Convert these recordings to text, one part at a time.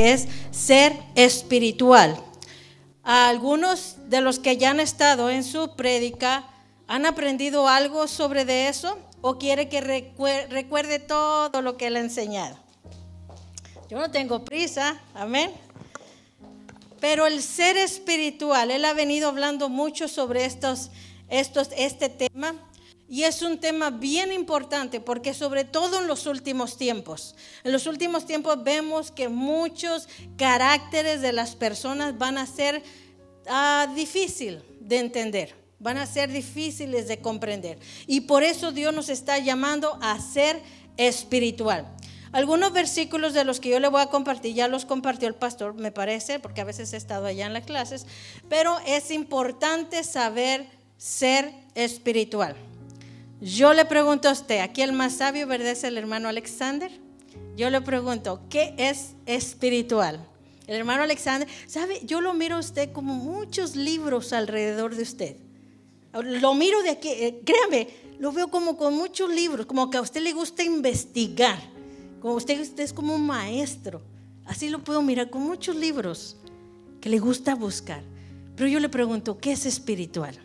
es ser espiritual. Algunos de los que ya han estado en su prédica, ¿han aprendido algo sobre de eso? ¿O quiere que recuerde todo lo que él ha enseñado? Yo no tengo prisa, amén. Pero el ser espiritual, él ha venido hablando mucho sobre este tema. Y es un tema bien importante porque sobre todo en los últimos tiempos vemos que muchos caracteres de las personas van a ser difícil de entender, van a ser difíciles de comprender. Y por eso Dios nos está llamando a ser espiritual. Algunos versículos de los que yo le voy a compartir, ya los compartió el pastor, me parece, porque a veces he estado allá en las clases, pero es importante saber ser espiritual. Yo le pregunto a usted, aquí el más sabio, ¿verdad? Es el hermano Alexander. Yo le pregunto, ¿qué es espiritual? El hermano Alexander, ¿sabe? Yo lo miro a usted como muchos libros alrededor de usted. Lo miro de aquí, créame, lo veo como con muchos libros, como que a usted le gusta investigar, como usted es como un maestro. Así lo puedo mirar con muchos libros que le gusta buscar. Pero yo le pregunto, ¿qué es espiritual?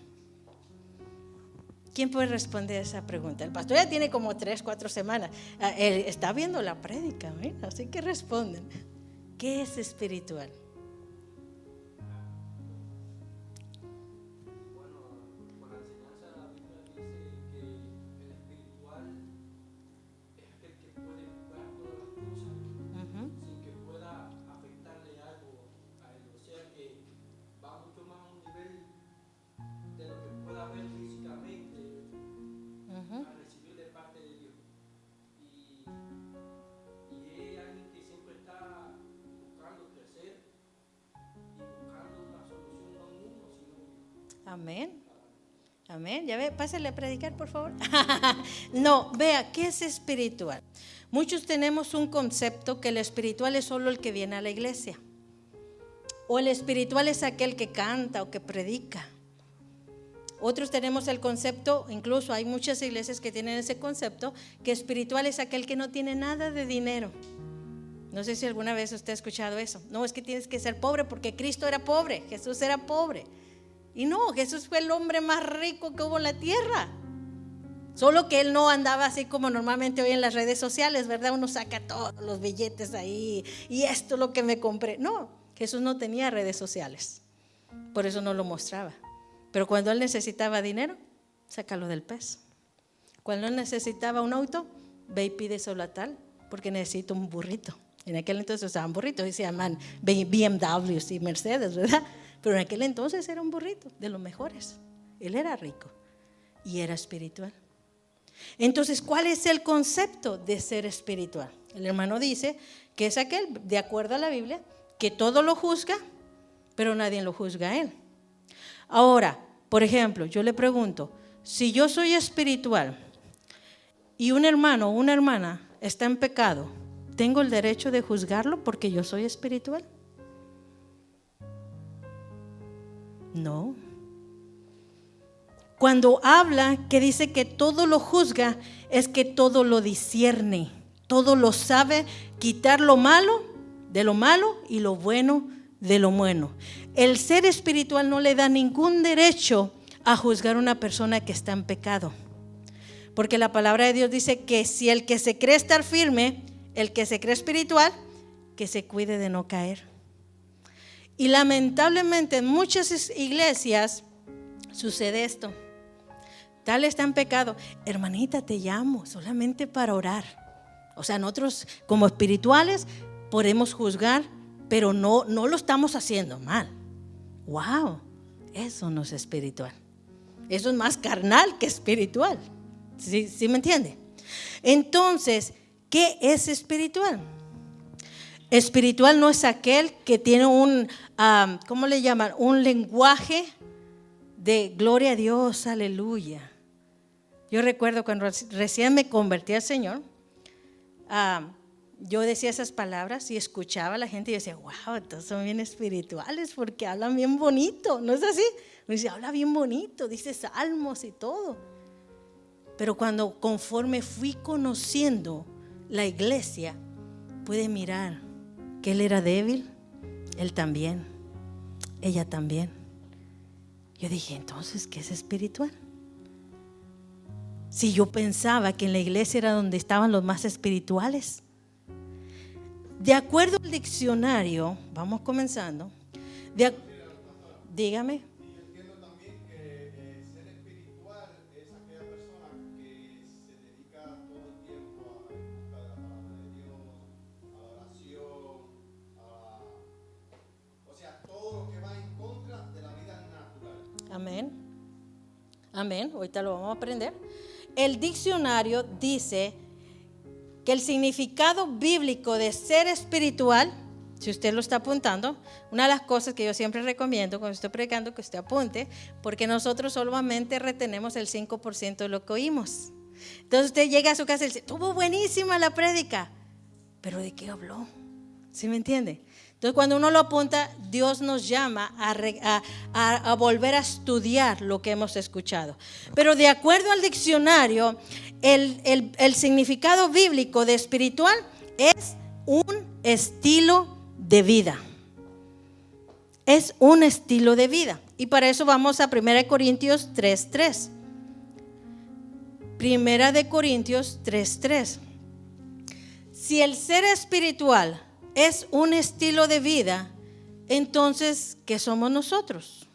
¿Quién puede responder esa pregunta? El pastor ya tiene como 3-4 semanas. Él está viendo la prédica, mira, así que responden. ¿Qué es espiritual? Bueno, por la enseñanza de la Biblia dice que el espiritual es aquel que puede buscar todas las cosas sin que pueda afectarle algo a él. O sea que va mucho más a un nivel de lo que pueda ver físicamente a recibir de parte de Dios. Y es alguien que siempre está buscando crecer y buscando una solución no en uno, sino en Dios. Amén. Amén. Ya ve, pásale a predicar, por favor. No, vea, ¿qué es espiritual? Muchos tenemos un concepto que el espiritual es solo el que viene a la iglesia. O el espiritual es aquel que canta o que predica. Otros tenemos el concepto, incluso hay muchas iglesias que tienen ese concepto, que espiritual es aquel que no tiene nada de dinero. No sé si alguna vez usted ha escuchado eso. No, es que tienes que ser pobre porque Cristo era pobre, Jesús era pobre. Y no, Jesús fue el hombre más rico que hubo en la tierra. Solo que él no andaba así como normalmente hoy en las redes sociales, ¿verdad? Uno saca todos los billetes ahí y esto es lo que me compré. No, Jesús no tenía redes sociales, por eso no lo mostraba. Pero cuando él necesitaba dinero, sácalo del peso. Cuando él necesitaba un auto, ve y pide solo a tal, porque necesito un burrito. En aquel entonces usaban burritos y se llaman BMWs y Mercedes, ¿verdad? Pero en aquel entonces era un burrito de los mejores. Él era rico y era espiritual. Entonces, ¿cuál es el concepto de ser espiritual? El hermano dice que es aquel, de acuerdo a la Biblia, que todo lo juzga, pero nadie lo juzga a él. Ahora, por ejemplo, yo le pregunto, si yo soy espiritual y un hermano o una hermana está en pecado, ¿tengo el derecho de juzgarlo porque yo soy espiritual? No. Cuando habla que dice que todo lo juzga, es que todo lo discierne, todo lo sabe, quitar lo malo de lo malo y lo bueno de lo bueno. El ser espiritual no le da ningún derecho a juzgar a una persona que está en pecado, porque la palabra de Dios dice que si el que se cree estar firme, el que se cree espiritual, que se cuide de no caer. Y lamentablemente en muchas iglesias sucede esto. Tal está en pecado, hermanita, te llamo solamente para orar. O sea, nosotros como espirituales podemos juzgar, pero no lo estamos haciendo mal. Wow, eso no es espiritual. Eso es más carnal que espiritual. ¿Sí me entiende? Entonces, ¿qué es espiritual? Espiritual no es aquel que tiene un, ¿cómo le llaman? Un lenguaje de gloria a Dios, aleluya. Yo recuerdo cuando recién me convertí al Señor, yo decía esas palabras y escuchaba a la gente y decía, wow, estos son bien espirituales porque hablan bien bonito, ¿no es así? Me dice, habla bien bonito, dice salmos y todo. Pero conforme fui conociendo la iglesia, pude mirar que él era débil, él también, ella también. Yo dije, entonces, ¿qué es espiritual? Si yo pensaba que en la iglesia era donde estaban los más espirituales. De acuerdo al diccionario, vamos comenzando. Dígame. Y entiendo también que ser espiritual es aquella persona que se dedica todo el tiempo a buscar la palabra de Dios, a la oración, o sea, todo lo que va en contra de la vida natural. Amén. Amén. Ahorita lo vamos a aprender. El diccionario dice que el significado bíblico de ser espiritual, si usted lo está apuntando, una de las cosas que yo siempre recomiendo cuando estoy predicando que usted apunte, porque nosotros solamente retenemos el 5% de lo que oímos. Entonces usted llega a su casa y dice, estuvo buenísima la prédica, pero ¿de qué habló? ¿Sí me entiende? Entonces cuando uno lo apunta, Dios nos llama a volver a estudiar lo que hemos escuchado. Pero de acuerdo al diccionario, el significado bíblico de espiritual es un estilo de vida. Es un estilo de vida. Y para eso vamos a 1 Corintios 3:3. 1 Corintios 3:3. Si el ser espiritual es un estilo de vida, entonces, ¿qué somos nosotros?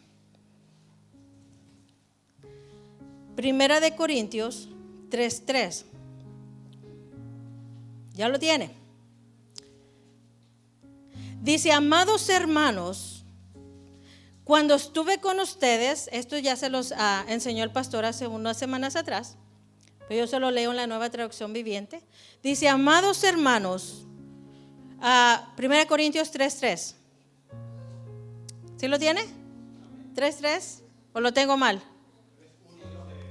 1 Corintios 3:3. ¿Ya lo tiene? Dice, amados hermanos, cuando estuve con ustedes, esto ya se los enseñó el pastor hace unas semanas atrás, pero yo se lo leo en la Nueva Traducción Viviente. Dice, amados hermanos, 1 Corintios 3:3. ¿Sí lo tiene? 3:3. ¿O lo tengo mal?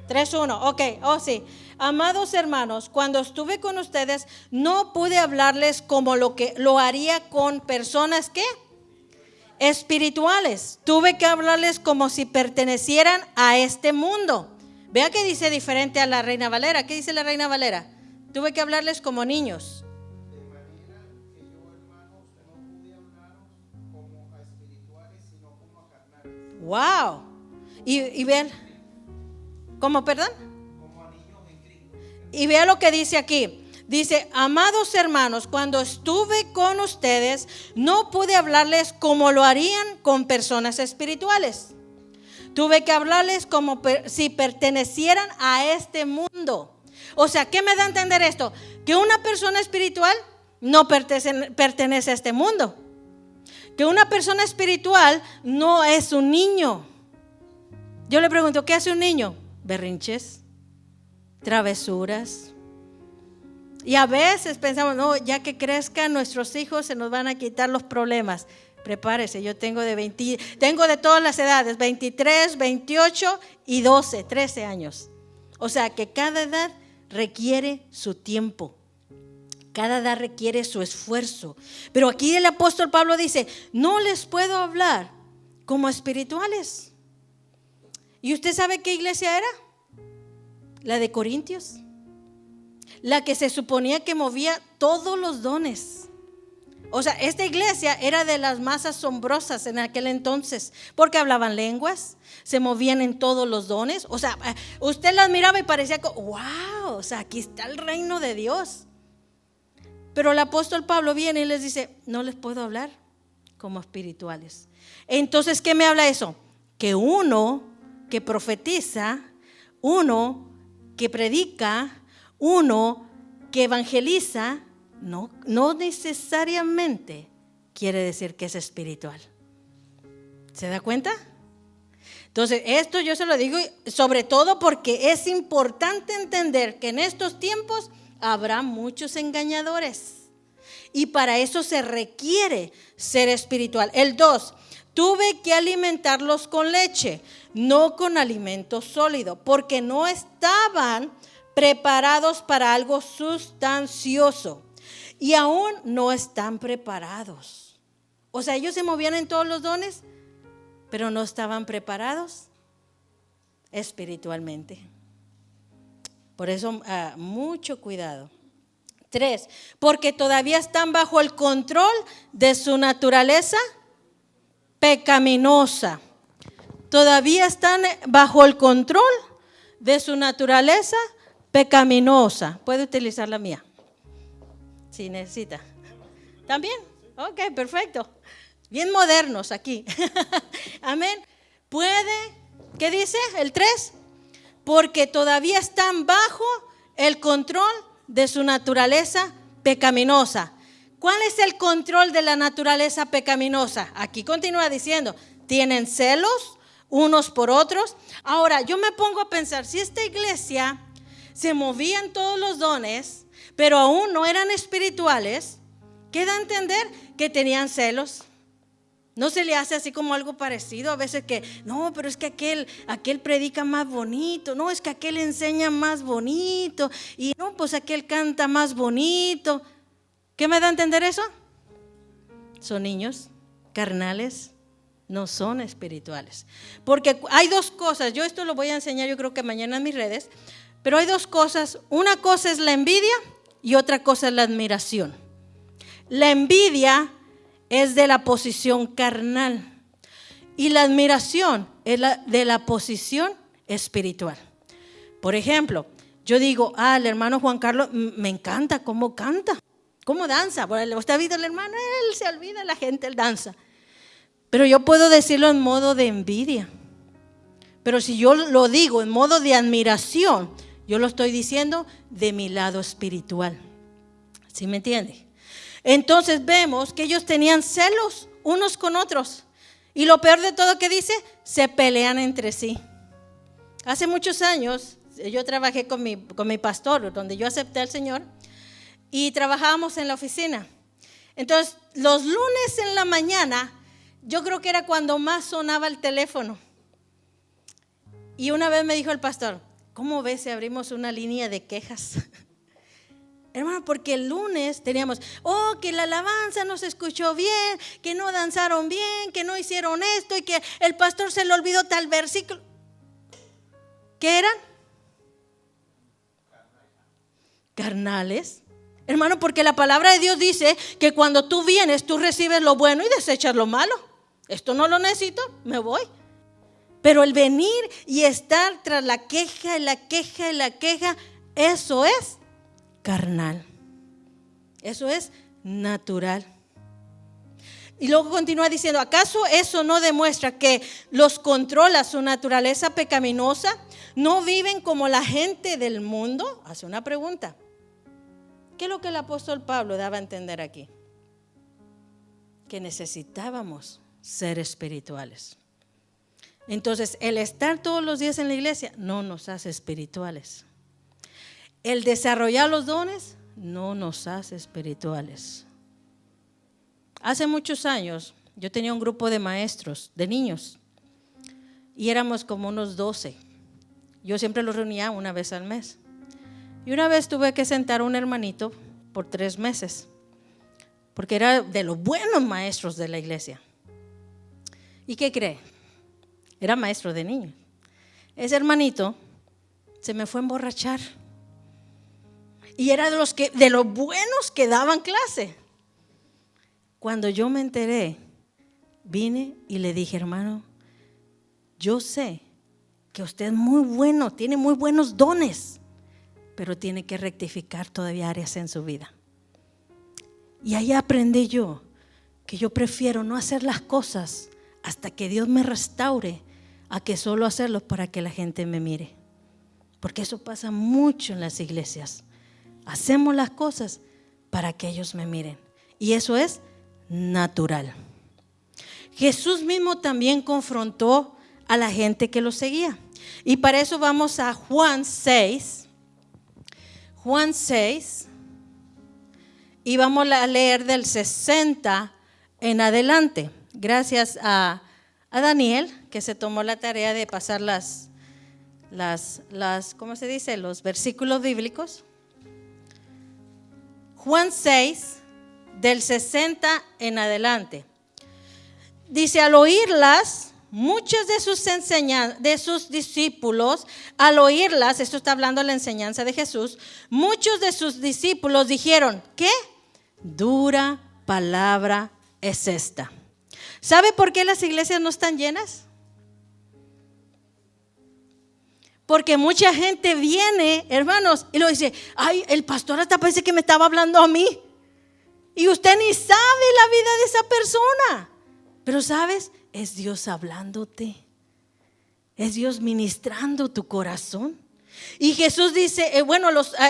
3:1. Ok, sí. Amados hermanos, cuando estuve con ustedes, no pude hablarles como lo haría con personas ¿qué? Espirituales. Tuve que hablarles como si pertenecieran a este mundo. Vea que dice diferente a la Reina Valera. ¿Qué dice la Reina Valera? Tuve que hablarles como niños. De manera que yo, hermanos, no pude hablaros como a espirituales, sino como a carnales. Wow. Y vean, ¿cómo, perdón? Como a niños en Cristo. Y vea lo que dice aquí. Dice, amados hermanos, cuando estuve con ustedes, no pude hablarles como lo harían con personas espirituales. Tuve que hablarles como si pertenecieran a este mundo. O sea, ¿qué me da a entender esto? Que una persona espiritual no pertenece a este mundo. Que una persona espiritual no es un niño. Yo le pregunto, ¿qué hace un niño? Berrinches, travesuras. Y a veces pensamos, no, ya que crezcan nuestros hijos se nos van a quitar los problemas. Prepárese, yo tengo de todas las edades, 23, 28 y 12, 13 años. O sea que cada edad requiere su tiempo. Cada edad requiere su esfuerzo. Pero aquí el apóstol Pablo dice, no les puedo hablar como espirituales. ¿Y usted sabe qué iglesia era? La de Corintios. La que se suponía que movía todos los dones. O sea, esta iglesia era de las más asombrosas en aquel entonces, porque hablaban lenguas, se movían en todos los dones. O sea, usted las miraba y parecía, wow, o sea, aquí está el reino de Dios. Pero el apóstol Pablo viene y les dice, no les puedo hablar como espirituales. Entonces, ¿qué me habla eso? Que uno que profetiza, uno que predica, uno que evangeliza, no necesariamente quiere decir que es espiritual. ¿Se da cuenta? Entonces, esto yo se lo digo sobre todo porque es importante entender que en estos tiempos habrá muchos engañadores. Y para eso se requiere ser espiritual. El 2, tuve que alimentarlos con leche, no con alimento sólido, porque no estaban preparados para algo sustancioso. Y aún no están preparados. O sea, ellos se movían en todos los dones, pero no estaban preparados espiritualmente. Por eso, mucho cuidado 3, porque todavía están bajo el control de su naturaleza pecaminosa. Todavía están bajo el control de su naturaleza pecaminosa. Puede utilizar la mía, si necesita. ¿También? Ok, perfecto. Bien modernos aquí. Amén. Puede, ¿qué dice el 3? Porque todavía están bajo el control de su naturaleza pecaminosa. ¿Cuál es el control de la naturaleza pecaminosa? Aquí continúa diciendo, tienen celos unos por otros. Ahora, yo me pongo a pensar, si esta iglesia se movían todos los dones, pero aún no eran espirituales, ¿qué da a entender? Que tenían celos. ¿No se le hace así como algo parecido? A veces que, no, pero es que aquel predica más bonito, no, es que aquel enseña más bonito, y no, pues aquel canta más bonito. ¿Qué me da a entender eso? Son niños carnales, no son espirituales. Porque hay dos cosas, yo esto lo voy a enseñar yo creo que mañana en mis redes, pero hay dos cosas. Una cosa es la envidia y otra cosa es la admiración. La envidia es de la posición carnal y la admiración es de la posición espiritual. Por ejemplo, yo digo, el hermano Juan Carlos me encanta cómo canta, cómo danza. ¿Usted ha visto al hermano? Él se olvida, la gente, él danza. Pero yo puedo decirlo en modo de envidia. Pero si yo lo digo en modo de admiración, yo lo estoy diciendo de mi lado espiritual. ¿Sí me entiende? Entonces vemos que ellos tenían celos unos con otros. Y lo peor de todo que dice, se pelean entre sí. Hace muchos años yo trabajé con mi pastor, donde yo acepté al Señor, y trabajábamos en la oficina. Entonces los lunes en la mañana, yo creo que era cuando más sonaba el teléfono. Y una vez me dijo el pastor, ¿cómo ves si abrimos una línea de quejas? Hermano, porque el lunes teníamos, que la alabanza no se escuchó bien, que no danzaron bien, que no hicieron esto y que el pastor se le olvidó tal versículo. ¿Qué eran? Carnales. Hermano, porque la palabra de Dios dice que cuando tú vienes, tú recibes lo bueno y desechas lo malo. Esto no lo necesito, me voy. Pero el venir y estar tras la queja y la queja y la queja, eso es carnal. Eso es natural. Y luego continúa diciendo, ¿acaso eso no demuestra que los controla su naturaleza pecaminosa? ¿No viven como la gente del mundo? Hace una pregunta. ¿Qué es lo que el apóstol Pablo daba a entender aquí? Que necesitábamos ser espirituales. Entonces, el estar todos los días en la iglesia no nos hace espirituales. El desarrollar los dones no nos hace espirituales. Hace muchos años yo tenía un grupo de maestros, de niños, y éramos como unos 12. Yo siempre los reunía una vez al mes. Y una vez tuve que sentar a un hermanito por 3 meses, porque era de los buenos maestros de la iglesia. ¿Y qué cree? Era maestro de niños. Ese hermanito se me fue a emborrachar. Y era de los buenos que daban clase. Cuando yo me enteré, vine y le dije, hermano, yo sé que usted es muy bueno, tiene muy buenos dones, pero tiene que rectificar todavía áreas en su vida. Y ahí aprendí yo que yo prefiero no hacer las cosas hasta que Dios me restaure, a que solo hacerlo para que la gente me mire. Porque eso pasa mucho en las iglesias. Hacemos las cosas para que ellos me miren. Y eso es natural. Jesús mismo también confrontó a la gente que lo seguía. Y para eso vamos a Juan 6. Juan 6. Y vamos a leer del 60 en adelante. Gracias a Daniel, que se tomó la tarea de pasar ¿cómo se dice? Los versículos bíblicos. Juan 6, del 60 en adelante. Dice, al oírlas, muchos de sus discípulos, al oírlas, esto está hablando de la enseñanza de Jesús, muchos de sus discípulos dijeron, ¿qué? Dura palabra es esta. ¿Sabe por qué las iglesias no están llenas? Porque mucha gente viene, hermanos, y lo dice, ay, el pastor hasta parece que me estaba hablando a mí. Y usted ni sabe la vida de esa persona. Pero ¿sabes? Es Dios hablándote. Es Dios ministrando tu corazón. Y Jesús dice,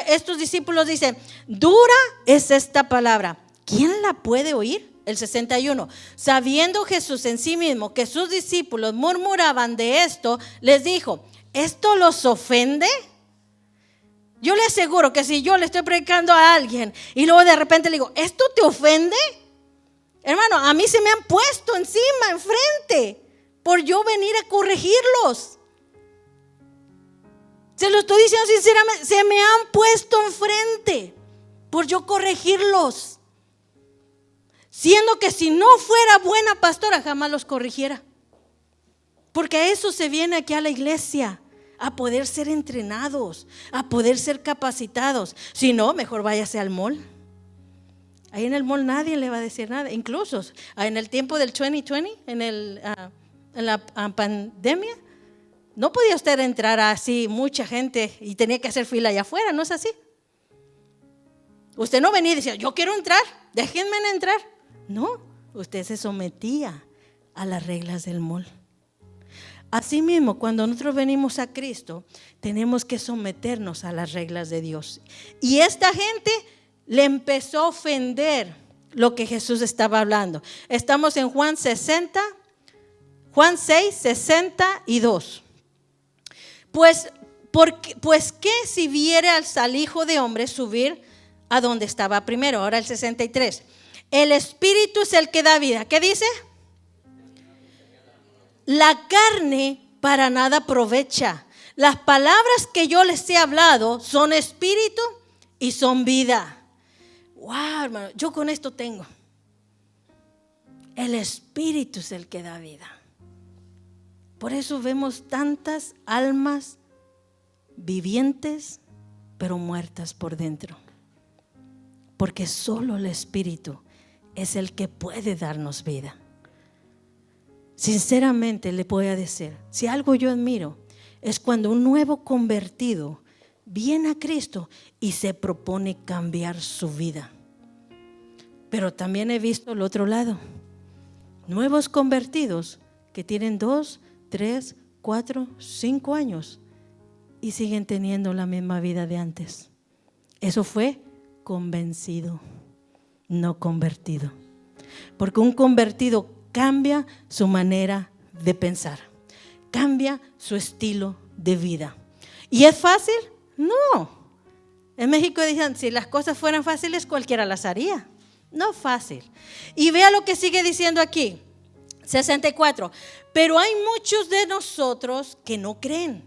estos discípulos dicen, dura es esta palabra. ¿Quién la puede oír? El 61. Sabiendo Jesús en sí mismo que sus discípulos murmuraban de esto, les dijo, ¿esto los ofende? Yo le aseguro que si yo le estoy predicando a alguien y luego de repente le digo, ¿esto te ofende? Hermano, a mí se me han puesto encima, enfrente, por yo venir a corregirlos. Se lo estoy diciendo sinceramente, se me han puesto enfrente por yo corregirlos. Siendo que si no fuera buena pastora, jamás los corrigiera. Porque a eso se viene aquí a la iglesia, a poder ser entrenados, a poder ser capacitados. Si no, mejor váyase al mall. Ahí en el mall nadie le va a decir nada. Incluso en el tiempo del 2020, en la pandemia, no podía usted entrar así, mucha gente, y tenía que hacer fila allá afuera, ¿no es así? Usted no venía y decía, yo quiero entrar, déjenme entrar. No, usted se sometía a las reglas del mall. Asimismo, cuando nosotros venimos a Cristo, tenemos que someternos a las reglas de Dios. Y esta gente le empezó a ofender lo que Jesús estaba hablando. Estamos en Juan 6, 62. Pues ¿qué si viere al Hijo de Hombre subir a donde estaba primero? Ahora el 63. El Espíritu es el que da vida. ¿Qué dice? La carne para nada aprovecha. Las palabras que yo les he hablado son espíritu y son vida. Wow, hermano, yo con esto tengo. El Espíritu es el que da vida. Por eso vemos tantas almas vivientes, pero muertas por dentro. Porque solo el Espíritu es el que puede darnos vida. Sinceramente le voy a decir, si algo yo admiro es cuando un nuevo convertido viene a Cristo y se propone cambiar su vida. Pero también he visto el otro lado, nuevos convertidos que tienen 2, 3, 4, 5 años y siguen teniendo la misma vida de antes. Eso fue convencido, no convertido. Porque un convertido cambia su manera de pensar, cambia su estilo de vida. ¿Y es fácil? No. En México dicen, si las cosas fueran fáciles, cualquiera las haría. No fácil. Y vea lo que sigue diciendo aquí, 64. Pero hay muchos de nosotros que no creen,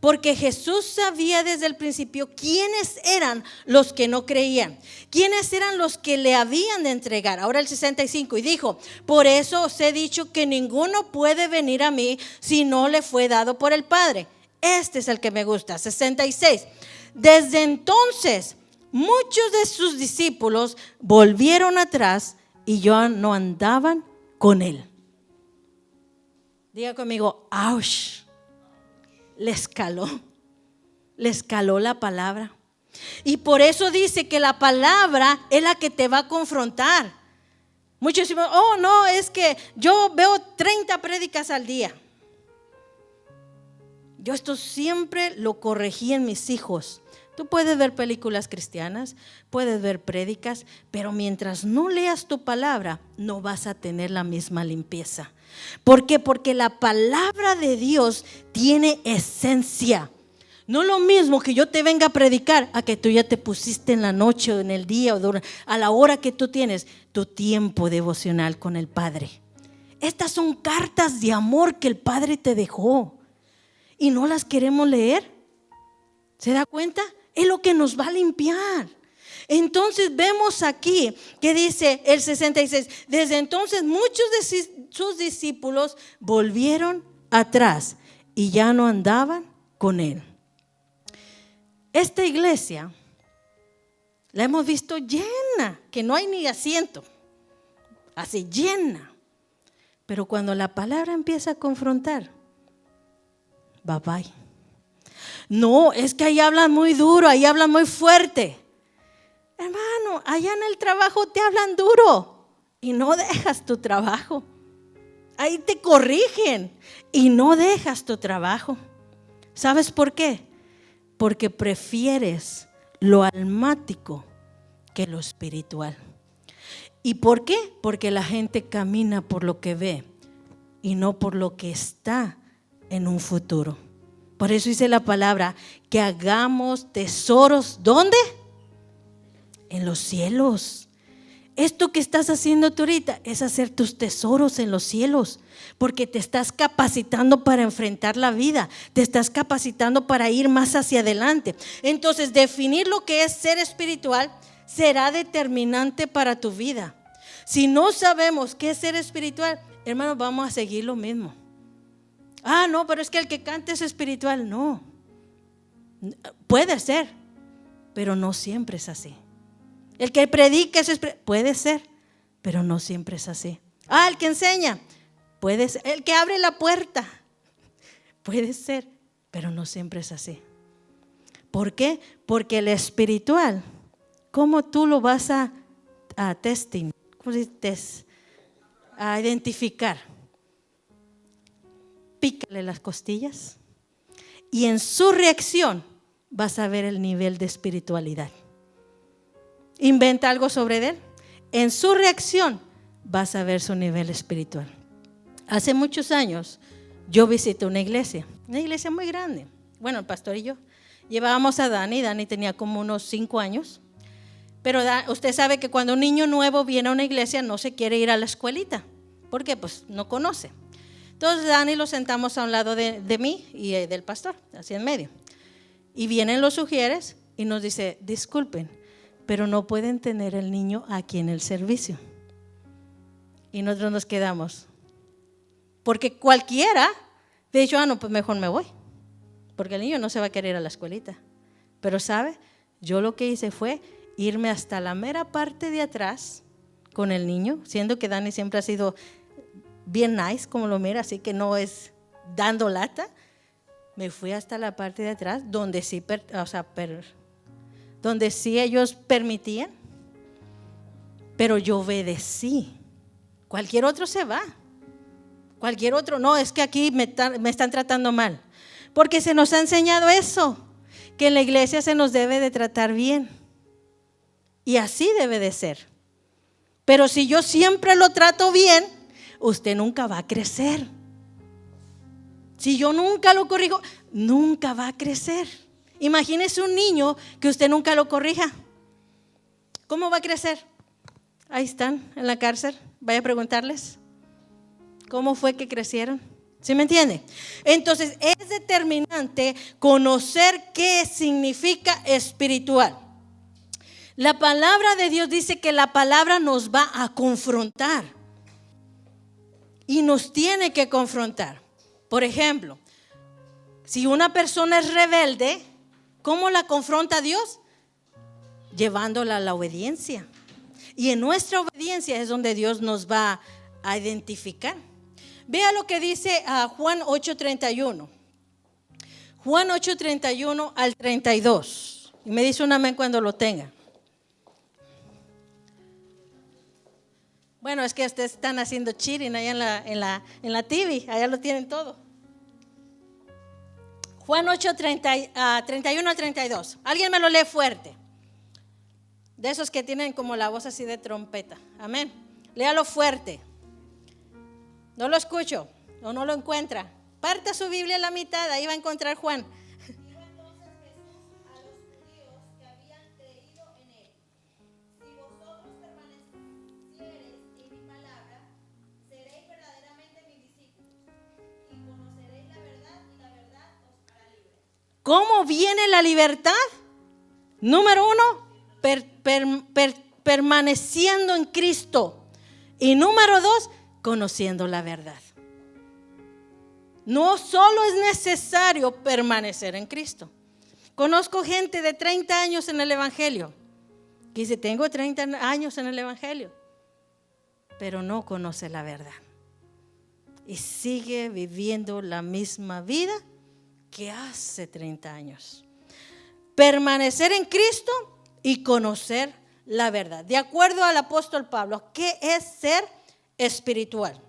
porque Jesús sabía desde el principio quiénes eran los que no creían, quiénes eran los que le habían de entregar. Ahora el 65, y dijo, por eso os he dicho que ninguno puede venir a mí si no le fue dado por el Padre. Este es el que me gusta. 66. Desde entonces muchos de sus discípulos volvieron atrás y ya no andaban con él. Diga conmigo, ¡ouch! Les caló la palabra. Y por eso dice que la palabra es la que te va a confrontar. Muchos dicen, oh no, es que yo veo 30 prédicas al día. Yo esto siempre lo corregí en mis hijos. Tú puedes ver películas cristianas, puedes ver prédicas, pero mientras no leas tu palabra, no vas a tener la misma limpieza. ¿Por qué? Porque la palabra de Dios tiene esencia. No lo mismo que yo te venga a predicar a que tú ya te pusiste en la noche o en el día o a la hora que tú tienes tu tiempo devocional con el Padre. Estas son cartas de amor que el Padre te dejó y no las queremos leer. ¿Se da cuenta? Es lo que nos va a limpiar. Entonces vemos aquí que dice el 66, desde entonces muchos de sus discípulos volvieron atrás y ya no andaban con él. Esta iglesia la hemos visto llena, que no hay ni asiento, así llena. Pero cuando la palabra empieza a confrontar, bye bye. No, es que ahí hablan muy duro, ahí hablan muy fuerte. Hermano, allá en el trabajo te hablan duro y no dejas tu trabajo. Ahí te corrigen y no dejas tu trabajo. ¿Sabes por qué? Porque prefieres lo almático que lo espiritual. ¿Y por qué? Porque la gente camina por lo que ve y no por lo que está en un futuro. Por eso dice la palabra que hagamos tesoros, ¿dónde? En los cielos. Esto que estás haciendo tú ahorita es hacer tus tesoros en los cielos, porque te estás capacitando para enfrentar la vida, te estás capacitando para ir más hacia adelante. Entonces, definir lo que es ser espiritual será determinante para tu vida. Si no sabemos qué es ser espiritual, hermanos, vamos a seguir lo mismo. Ah, no, pero es que el que canta es espiritual. No, puede ser, pero no siempre es así. El que predica es espiritual, puede ser, pero no siempre es así. Ah, el que enseña, puede ser. El que abre la puerta, puede ser, pero no siempre es así. ¿Por qué? Porque el espiritual, ¿cómo tú lo vas a testing? ¿Cómo se dice? A identificar. Pícale las costillas y en su reacción vas a ver el nivel de espiritualidad. Inventa algo sobre él, en su reacción vas a ver su nivel espiritual. Hace muchos años yo visité una iglesia muy grande. Bueno, el pastor y yo llevábamos a Dani tenía como unos 5 años. Pero usted sabe que cuando un niño nuevo viene a una iglesia no se quiere ir a la escuelita, porque pues no conoce. Entonces Dani lo sentamos a un lado de mí y del pastor, así en medio. Y vienen los sugieres y nos dice, disculpen, pero no pueden tener el niño aquí en el servicio. Y nosotros nos quedamos. Porque cualquiera de dicho, no, pues mejor me voy. Porque el niño no se va a querer ir a la escuelita. Pero ¿sabe? Yo lo que hice fue irme hasta la mera parte de atrás con el niño, siendo que Dani siempre ha sido bien nice, como lo mira, así que no es dando lata. Me fui hasta la parte de atrás, donde sí, donde sí ellos permitían, pero yo obedecí. Cualquier otro se va. Cualquier otro, no, es que aquí me están tratando mal. Porque se nos ha enseñado eso, que en la iglesia se nos debe de tratar bien. Y así debe de ser. Pero si yo siempre lo trato bien, usted nunca va a crecer. Si yo nunca lo corrijo, nunca va a crecer. Imagínese un niño que usted nunca lo corrija. ¿Cómo va a crecer? Ahí están, en la cárcel. Vaya a preguntarles cómo fue que crecieron. ¿Sí me entiende? Entonces es determinante conocer qué significa espiritual. La palabra de Dios dice que la palabra nos va a confrontar. Y nos tiene que confrontar. Por ejemplo, si una persona es rebelde, ¿cómo la confronta Dios? Llevándola a la obediencia. Y en nuestra obediencia es donde Dios nos va a identificar. Vea lo que dice Juan 8:31. Juan 8:31 al 32. Y me dice un amén cuando lo tenga. Bueno, es que ustedes están haciendo cheating allá en la TV, allá lo tienen todo. Juan 8:31 al 32. Alguien me lo lee fuerte. De esos que tienen como la voz así de trompeta. Amén. Léalo fuerte. No lo escucho o no lo encuentra. Parta su Biblia a la mitad, ahí va a encontrar Juan. Dijo entonces Jesús a los judíos que habían creído en él: si vosotros permaneciereis en mi palabra, seréis verdaderamente mis discípulos, y conoceréis la verdad, y la verdad os hará libres. ¿Cómo viene la libertad? Número 1, permaneciendo en Cristo. Y número 2, conociendo la verdad. No solo es necesario permanecer en Cristo. Conozco gente de 30 años en el Evangelio que dice, tengo 30 años en el Evangelio, pero no conoce la verdad. Y sigue viviendo la misma vida que hace 30 años. Permanecer en Cristo y conocer la verdad. De acuerdo al apóstol Pablo, ¿qué es ser espiritual?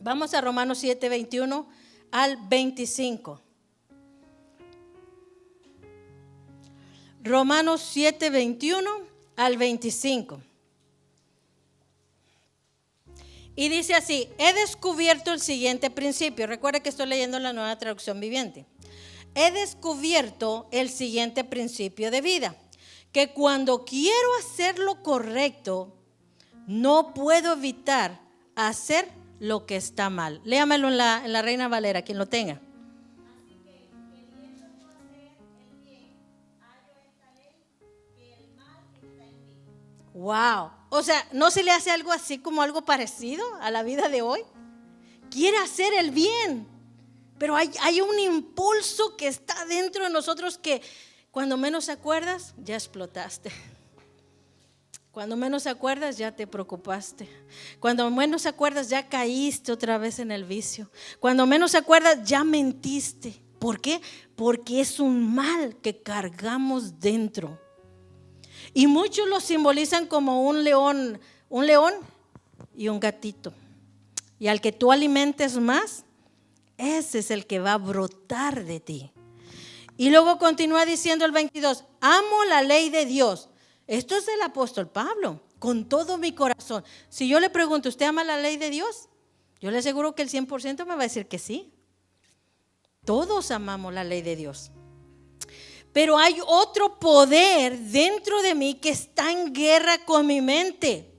Vamos a Romanos 7, 21 al 25. Romanos 7, 21 al 25. Y dice así, he descubierto el siguiente principio. Recuerda que estoy leyendo la Nueva Traducción Viviente. He descubierto el siguiente principio de vida, que cuando quiero hacer lo correcto, no puedo evitar hacer lo que está mal. Léamelo en la Reina Valera, quien lo tenga. Así que, queriendo yo hacer el bien, hallo esta ley, que el mal está en mí. Wow. O sea, ¿no se le hace algo así como algo parecido a la vida de hoy? Quiere hacer el bien, pero hay un impulso que está dentro de nosotros que cuando menos acuerdas, ya explotaste. Cuando menos acuerdas, ya te preocupaste. Cuando menos acuerdas, ya caíste otra vez en el vicio. Cuando menos acuerdas, ya mentiste. ¿Por qué? Porque es un mal que cargamos dentro. Y muchos lo simbolizan como un león y un gatito. Y al que tú alimentes más, ese es el que va a brotar de ti. Y luego continúa diciendo el 22, amo la ley de Dios. Esto es del apóstol Pablo, con todo mi corazón. Si yo le pregunto, ¿usted ama la ley de Dios? Yo le aseguro que el 100% me va a decir que sí. Todos amamos la ley de Dios. Pero hay otro poder dentro de mí que está en guerra con mi mente.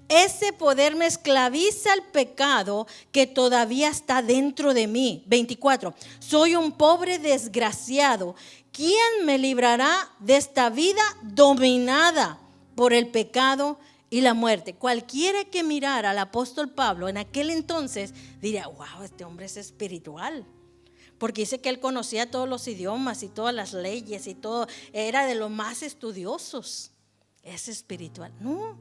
Ese poder me esclaviza al pecado que todavía está dentro de mí. 24. Soy un pobre desgraciado. ¿Quién me librará de esta vida dominada por el pecado y la muerte? Cualquiera que mirara al apóstol Pablo en aquel entonces diría, wow, este hombre es espiritual. Porque dice que él conocía todos los idiomas y todas las leyes y todo. Era de los más estudiosos. Es espiritual. No.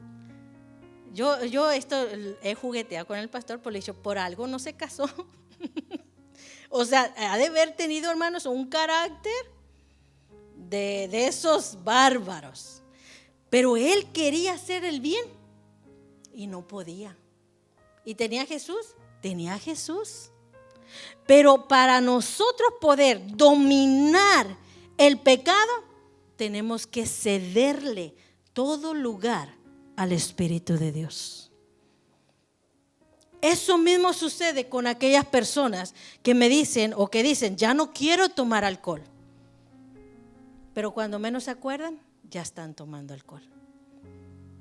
Yo esto he jugueteado con el pastor, por le he dicho, por algo no se casó. O sea, ha de haber tenido, hermanos, un carácter de esos bárbaros. Pero él quería hacer el bien y no podía. ¿Y tenía a Jesús? Tenía a Jesús. Pero para nosotros poder dominar el pecado, tenemos que cederle todo lugar al Espíritu de Dios. Eso mismo sucede con aquellas personas que me dicen o que dicen, ya no quiero tomar alcohol. Pero cuando menos se acuerdan, ya están tomando alcohol.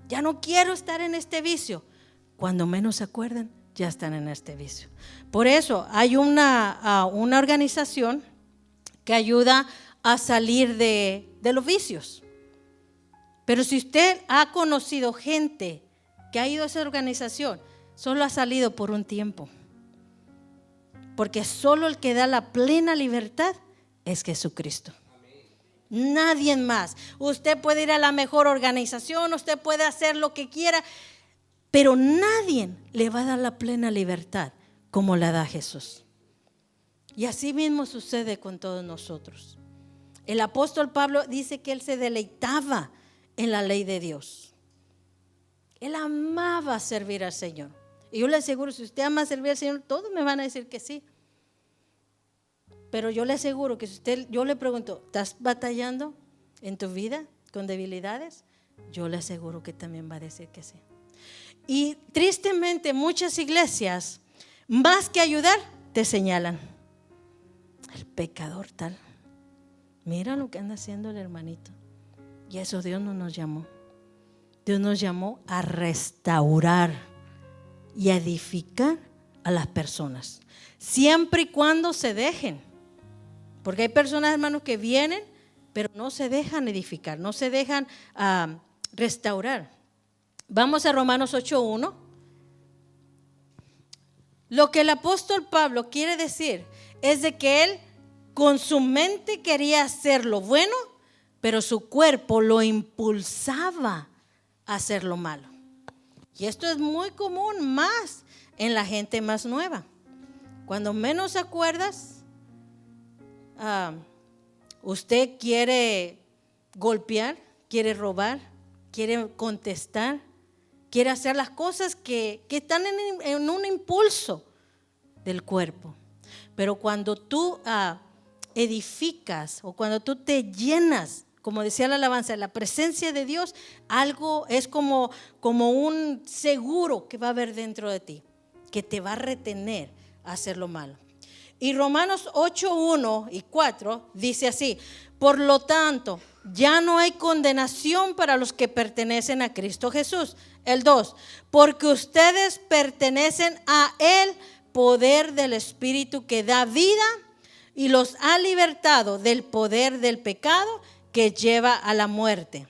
Ya no quiero estar en este vicio. Cuando menos se acuerdan, ya están en este vicio. Por eso hay una organización que ayuda a salir de los vicios. Pero si usted ha conocido gente que ha ido a esa organización, solo ha salido por un tiempo. Porque solo el que da la plena libertad es Jesucristo. Nadie más. Usted puede ir a la mejor organización, usted puede hacer lo que quiera, pero nadie le va a dar la plena libertad como la da Jesús. Y así mismo sucede con todos nosotros. El apóstol Pablo dice que él se deleitaba en la ley de Dios. Él amaba servir al Señor. Y yo le aseguro, si usted ama servir al Señor, todos me van a decir que sí. Pero yo le aseguro que si yo le pregunto, ¿estás batallando en tu vida con debilidades? Yo le aseguro que también va a decir que sí. Y tristemente muchas iglesias, más que ayudar, te señalan. El pecador tal. Mira lo que anda haciendo el hermanito. Y eso Dios no nos llamó. Dios nos llamó a restaurar y a edificar a las personas. Siempre y cuando se dejen. Porque hay personas, hermanos, que vienen, pero no se dejan edificar, no se dejan restaurar. Vamos a Romanos 8:1. Lo que el apóstol Pablo quiere decir es de que él con su mente quería hacer lo bueno, pero su cuerpo lo impulsaba a hacer lo malo. Y esto es muy común más en la gente más nueva. Cuando menos acuerdas, usted quiere golpear, quiere robar, quiere contestar, quiere hacer las cosas que están en un impulso del cuerpo. Pero cuando tú edificas o cuando tú te llenas, como decía la alabanza, la presencia de Dios, algo es como un seguro que va a haber dentro de ti, que te va a retener a hacer lo malo. Y Romanos 8:1 y 4 dice así: por lo tanto, ya no hay condenación para los que pertenecen a Cristo Jesús. El 2, porque ustedes pertenecen a el poder del Espíritu que da vida y los ha libertado del poder del pecado que lleva a la muerte.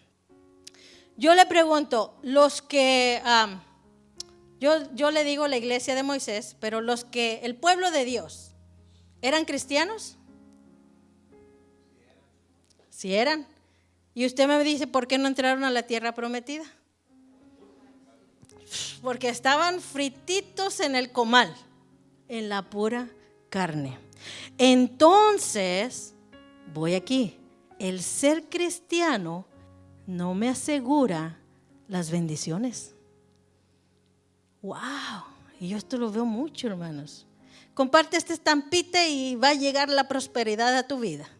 Yo le pregunto, los que, yo le digo la iglesia de Moisés, pero los que, el pueblo de Dios, ¿eran cristianos? Sí eran. Y usted me dice, ¿por qué no entraron a la tierra prometida? Porque estaban frititos en el comal, en la pura carne. Entonces, voy aquí. El ser cristiano no me asegura las bendiciones. ¡Wow! Y yo esto lo veo mucho, hermanos. Comparte esta estampita y va a llegar la prosperidad a tu vida.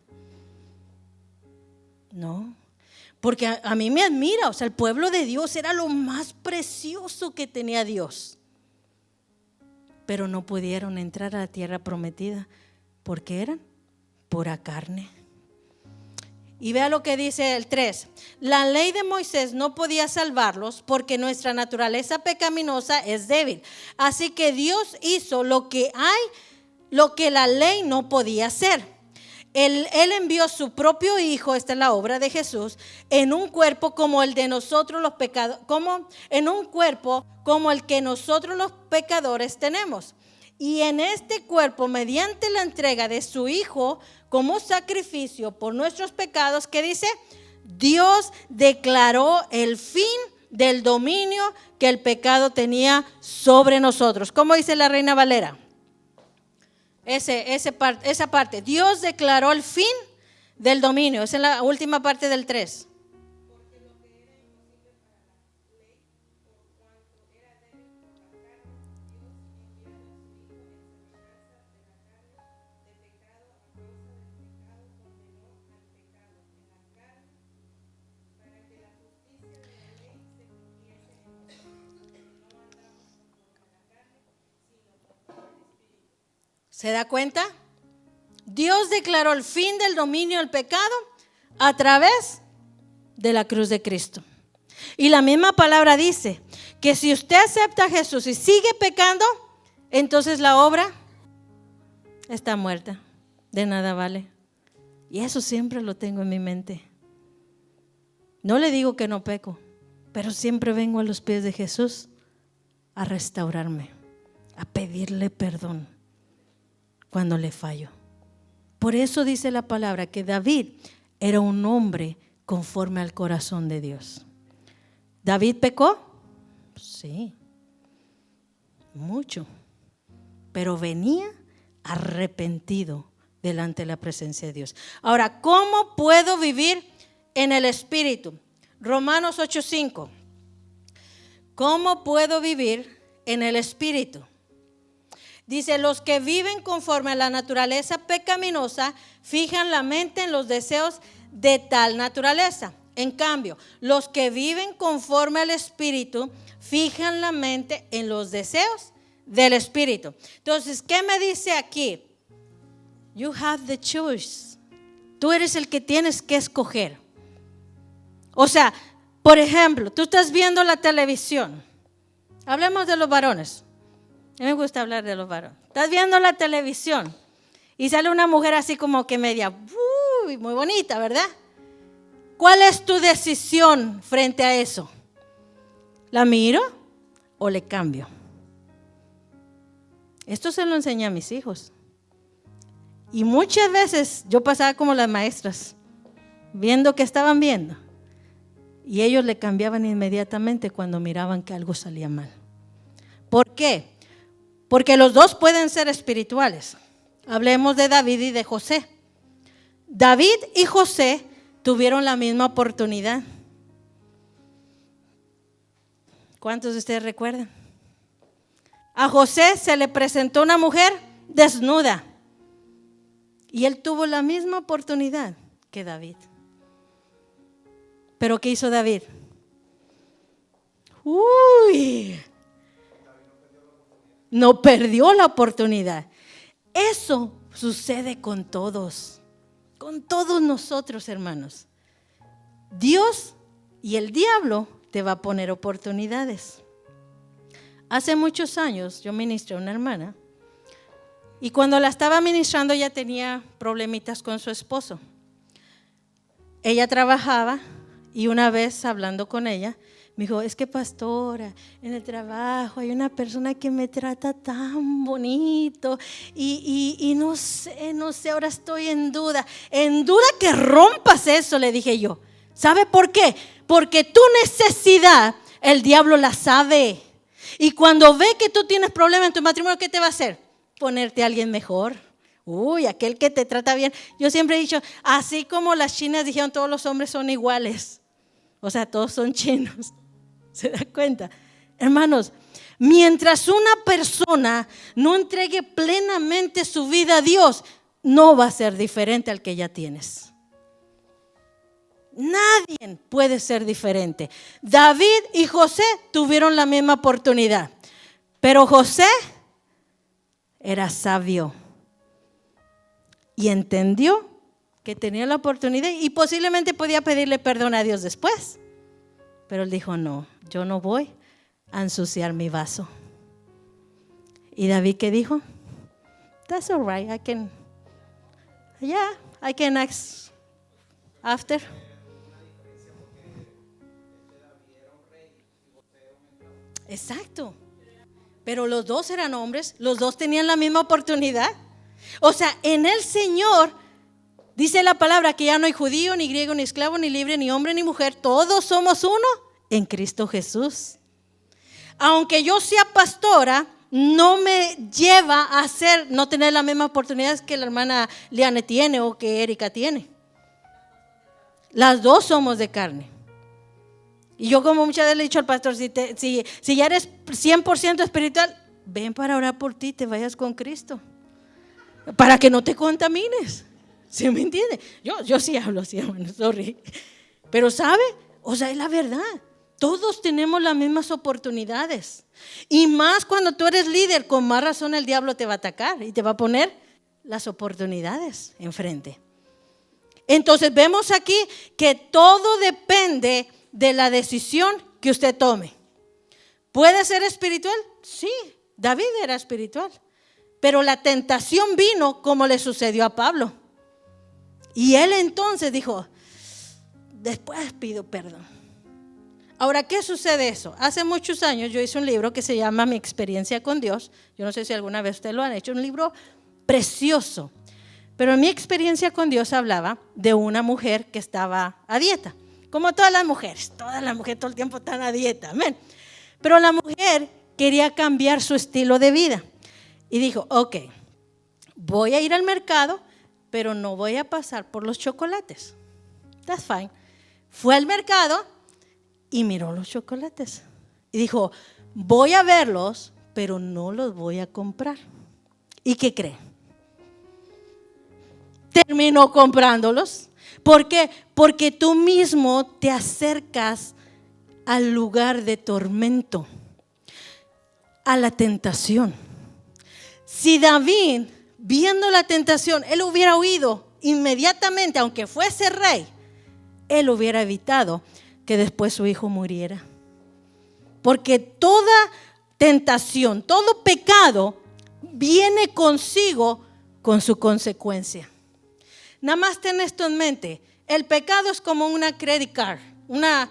No, porque a mí me admira, o sea, el pueblo de Dios era lo más precioso que tenía Dios. Pero no pudieron entrar a la tierra prometida porque eran pura carne. Y vea lo que dice el 3. La ley de Moisés no podía salvarlos porque nuestra naturaleza pecaminosa es débil. Así que Dios hizo lo que la ley no podía hacer. Él envió su propio Hijo, esta es la obra de Jesús, en un cuerpo como el de nosotros los pecadores, en un cuerpo como el que nosotros los pecadores tenemos. Y en este cuerpo, mediante la entrega de su Hijo como sacrificio por nuestros pecados, ¿qué dice? Dios declaró el fin del dominio que el pecado tenía sobre nosotros. ¿Cómo dice la Reina Valera? Esa parte. Dios declaró el fin del dominio. Esa es la última parte del 3. ¿Se da cuenta? Dios declaró el fin del dominio del pecado a través de la cruz de Cristo. Y la misma palabra dice que si usted acepta a Jesús y sigue pecando, entonces la obra está muerta, de nada vale. Y eso siempre lo tengo en mi mente. No le digo que no peco, pero siempre vengo a los pies de Jesús a restaurarme, a pedirle perdón cuando le fallo. Por eso dice la palabra que David era un hombre conforme al corazón de Dios. ¿David pecó? Sí, mucho, pero venía arrepentido delante de la presencia de Dios. Ahora, ¿cómo puedo vivir en el Espíritu? Romanos 8:5. ¿Cómo puedo vivir en el Espíritu? Dice, los que viven conforme a la naturaleza pecaminosa fijan la mente en los deseos de tal naturaleza. En cambio, los que viven conforme al Espíritu fijan la mente en los deseos del Espíritu. Entonces, ¿qué me dice aquí? You have the choice. Tú eres el que tienes que escoger. O sea, por ejemplo, tú estás viendo la televisión. Hablemos de los varones. A mí me gusta hablar de los varones. Estás viendo la televisión y sale una mujer así como que media, muy bonita, ¿verdad? ¿Cuál es tu decisión frente a eso? ¿La miro o le cambio? Esto se lo enseñé a mis hijos. Y muchas veces yo pasaba como las maestras, viendo que estaban viendo. Y ellos le cambiaban inmediatamente cuando miraban que algo salía mal. ¿Por qué? Porque los dos pueden ser espirituales. Hablemos de David y de José. David y José tuvieron la misma oportunidad. ¿Cuántos de ustedes recuerdan? A José se le presentó una mujer desnuda y él tuvo la misma oportunidad que David. ¿Pero qué hizo David? No perdió la oportunidad. Eso sucede con todos nosotros, hermanos. Dios y el diablo te va a poner oportunidades. Hace muchos años yo ministré a una hermana y cuando la estaba ministrando ella tenía problemitas con su esposo. Ella trabajaba y una vez hablando con ella me dijo, es que pastora, en el trabajo hay una persona que me trata tan bonito y no sé, ahora estoy en duda que rompas eso, le dije yo. ¿Sabe por qué? Porque tu necesidad, el diablo la sabe. Y cuando ve que tú tienes problemas en tu matrimonio, ¿qué te va a hacer? Ponerte a alguien mejor. Aquel que te trata bien. Yo siempre he dicho, así como las chinas dijeron, todos los hombres son iguales. O sea, todos son chinos. ¿Se da cuenta? Hermanos, mientras una persona no entregue plenamente su vida a Dios, no va a ser diferente al que ya tienes. Nadie puede ser diferente. David y José tuvieron la misma oportunidad, pero José era sabio y entendió que tenía la oportunidad y posiblemente podía pedirle perdón a Dios después. Pero él dijo, no, yo no voy a ensuciar mi vaso. ¿Y David qué dijo? That's all right, I can ask after. Exacto. Pero los dos eran hombres, los dos tenían la misma oportunidad. O sea, en el Señor dice la palabra que ya no hay judío, ni griego, ni esclavo, ni libre, ni hombre, ni mujer. Todos somos uno en Cristo Jesús. Aunque yo sea pastora, no me lleva a no tener las mismas oportunidades que la hermana Liane tiene o que Erika tiene. Las dos somos de carne. Y yo como muchas veces le he dicho al pastor, si ya eres 100% espiritual, ven para orar por ti, te vayas con Cristo. Para que no te contamines. ¿Sí me entiende? Yo sí hablo así, hermano, sorry. Pero ¿sabe? O sea, es la verdad. Todos tenemos las mismas oportunidades. Y más cuando tú eres líder, con más razón el diablo te va a atacar y te va a poner las oportunidades enfrente. Entonces vemos aquí que todo depende de la decisión que usted tome. ¿Puede ser espiritual? Sí, David era espiritual. Pero la tentación vino como le sucedió a Pablo. Y él entonces dijo, después pido perdón. Ahora, ¿qué sucede eso? Hace muchos años yo hice un libro que se llama Mi experiencia con Dios. Yo no sé si alguna vez ustedes lo han hecho, un libro precioso. Pero mi experiencia con Dios hablaba de una mujer que estaba a dieta. Como todas las mujeres todo el tiempo están a dieta, amén. Pero la mujer quería cambiar su estilo de vida. Y dijo, ok, voy a ir al mercado, pero no voy a pasar por los chocolates. That's fine. Fue al mercado y miró los chocolates. Y dijo, voy a verlos, pero no los voy a comprar. ¿Y qué cree? Terminó comprándolos. ¿Por qué? Porque tú mismo te acercas al lugar de tormento, a la tentación. Si David, viendo la tentación, él hubiera huido inmediatamente, aunque fuese rey, él hubiera evitado que después su hijo muriera. Porque toda tentación, todo pecado viene consigo con su consecuencia. Nada más ten esto en mente. El pecado es como una credit card, una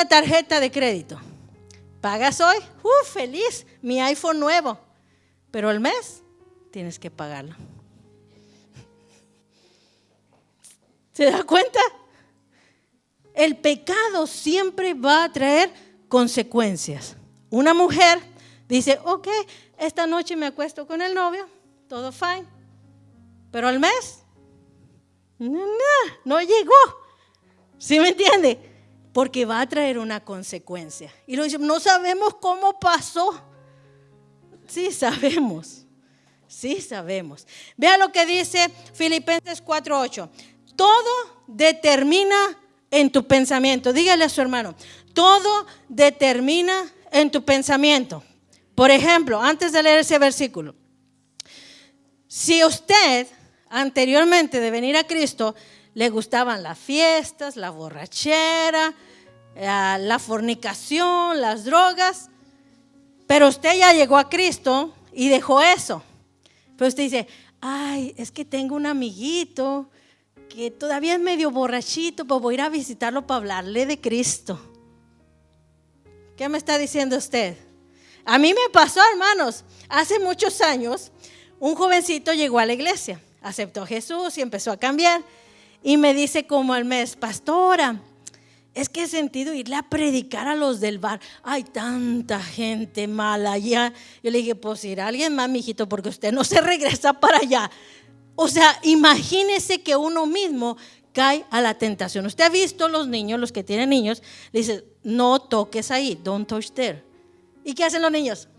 tarjeta de crédito. Pagas hoy, feliz, mi iPhone nuevo. Pero al mes tienes que pagarlo. ¿Se da cuenta? El pecado siempre va a traer consecuencias. Una mujer dice, ok, esta noche me acuesto con el novio, todo fine. Pero al mes, no llegó. ¿Sí me entiende? Porque va a traer una consecuencia. Y lo dice, no sabemos cómo pasó. Sí sabemos. Sí sabemos. Vea lo que dice Filipenses 4:8. Todo determina en tu pensamiento. Dígale a su hermano, todo determina en tu pensamiento. Por ejemplo, antes de leer ese versículo, si usted anteriormente de venir a Cristo le gustaban las fiestas, la borrachera, la fornicación, las drogas, pero usted ya llegó a Cristo y dejó eso. Pero usted dice, ay, es que tengo un amiguito que todavía es medio borrachito, pues voy a ir a visitarlo para hablarle de Cristo. ¿Qué me está diciendo usted? A mí me pasó, hermanos, hace muchos años, un jovencito llegó a la iglesia, aceptó a Jesús y empezó a cambiar. Y me dice como al mes, pastora, es que he sentido irle a predicar a los del bar. Hay tanta gente mala allá. Yo le dije, pues irá alguien más, mijito, porque usted no se regresa para allá. O sea, imagínese que uno mismo cae a la tentación. Usted ha visto los niños, los que tienen niños, le dice, no toques ahí, don't touch there. ¿Y qué hacen los niños?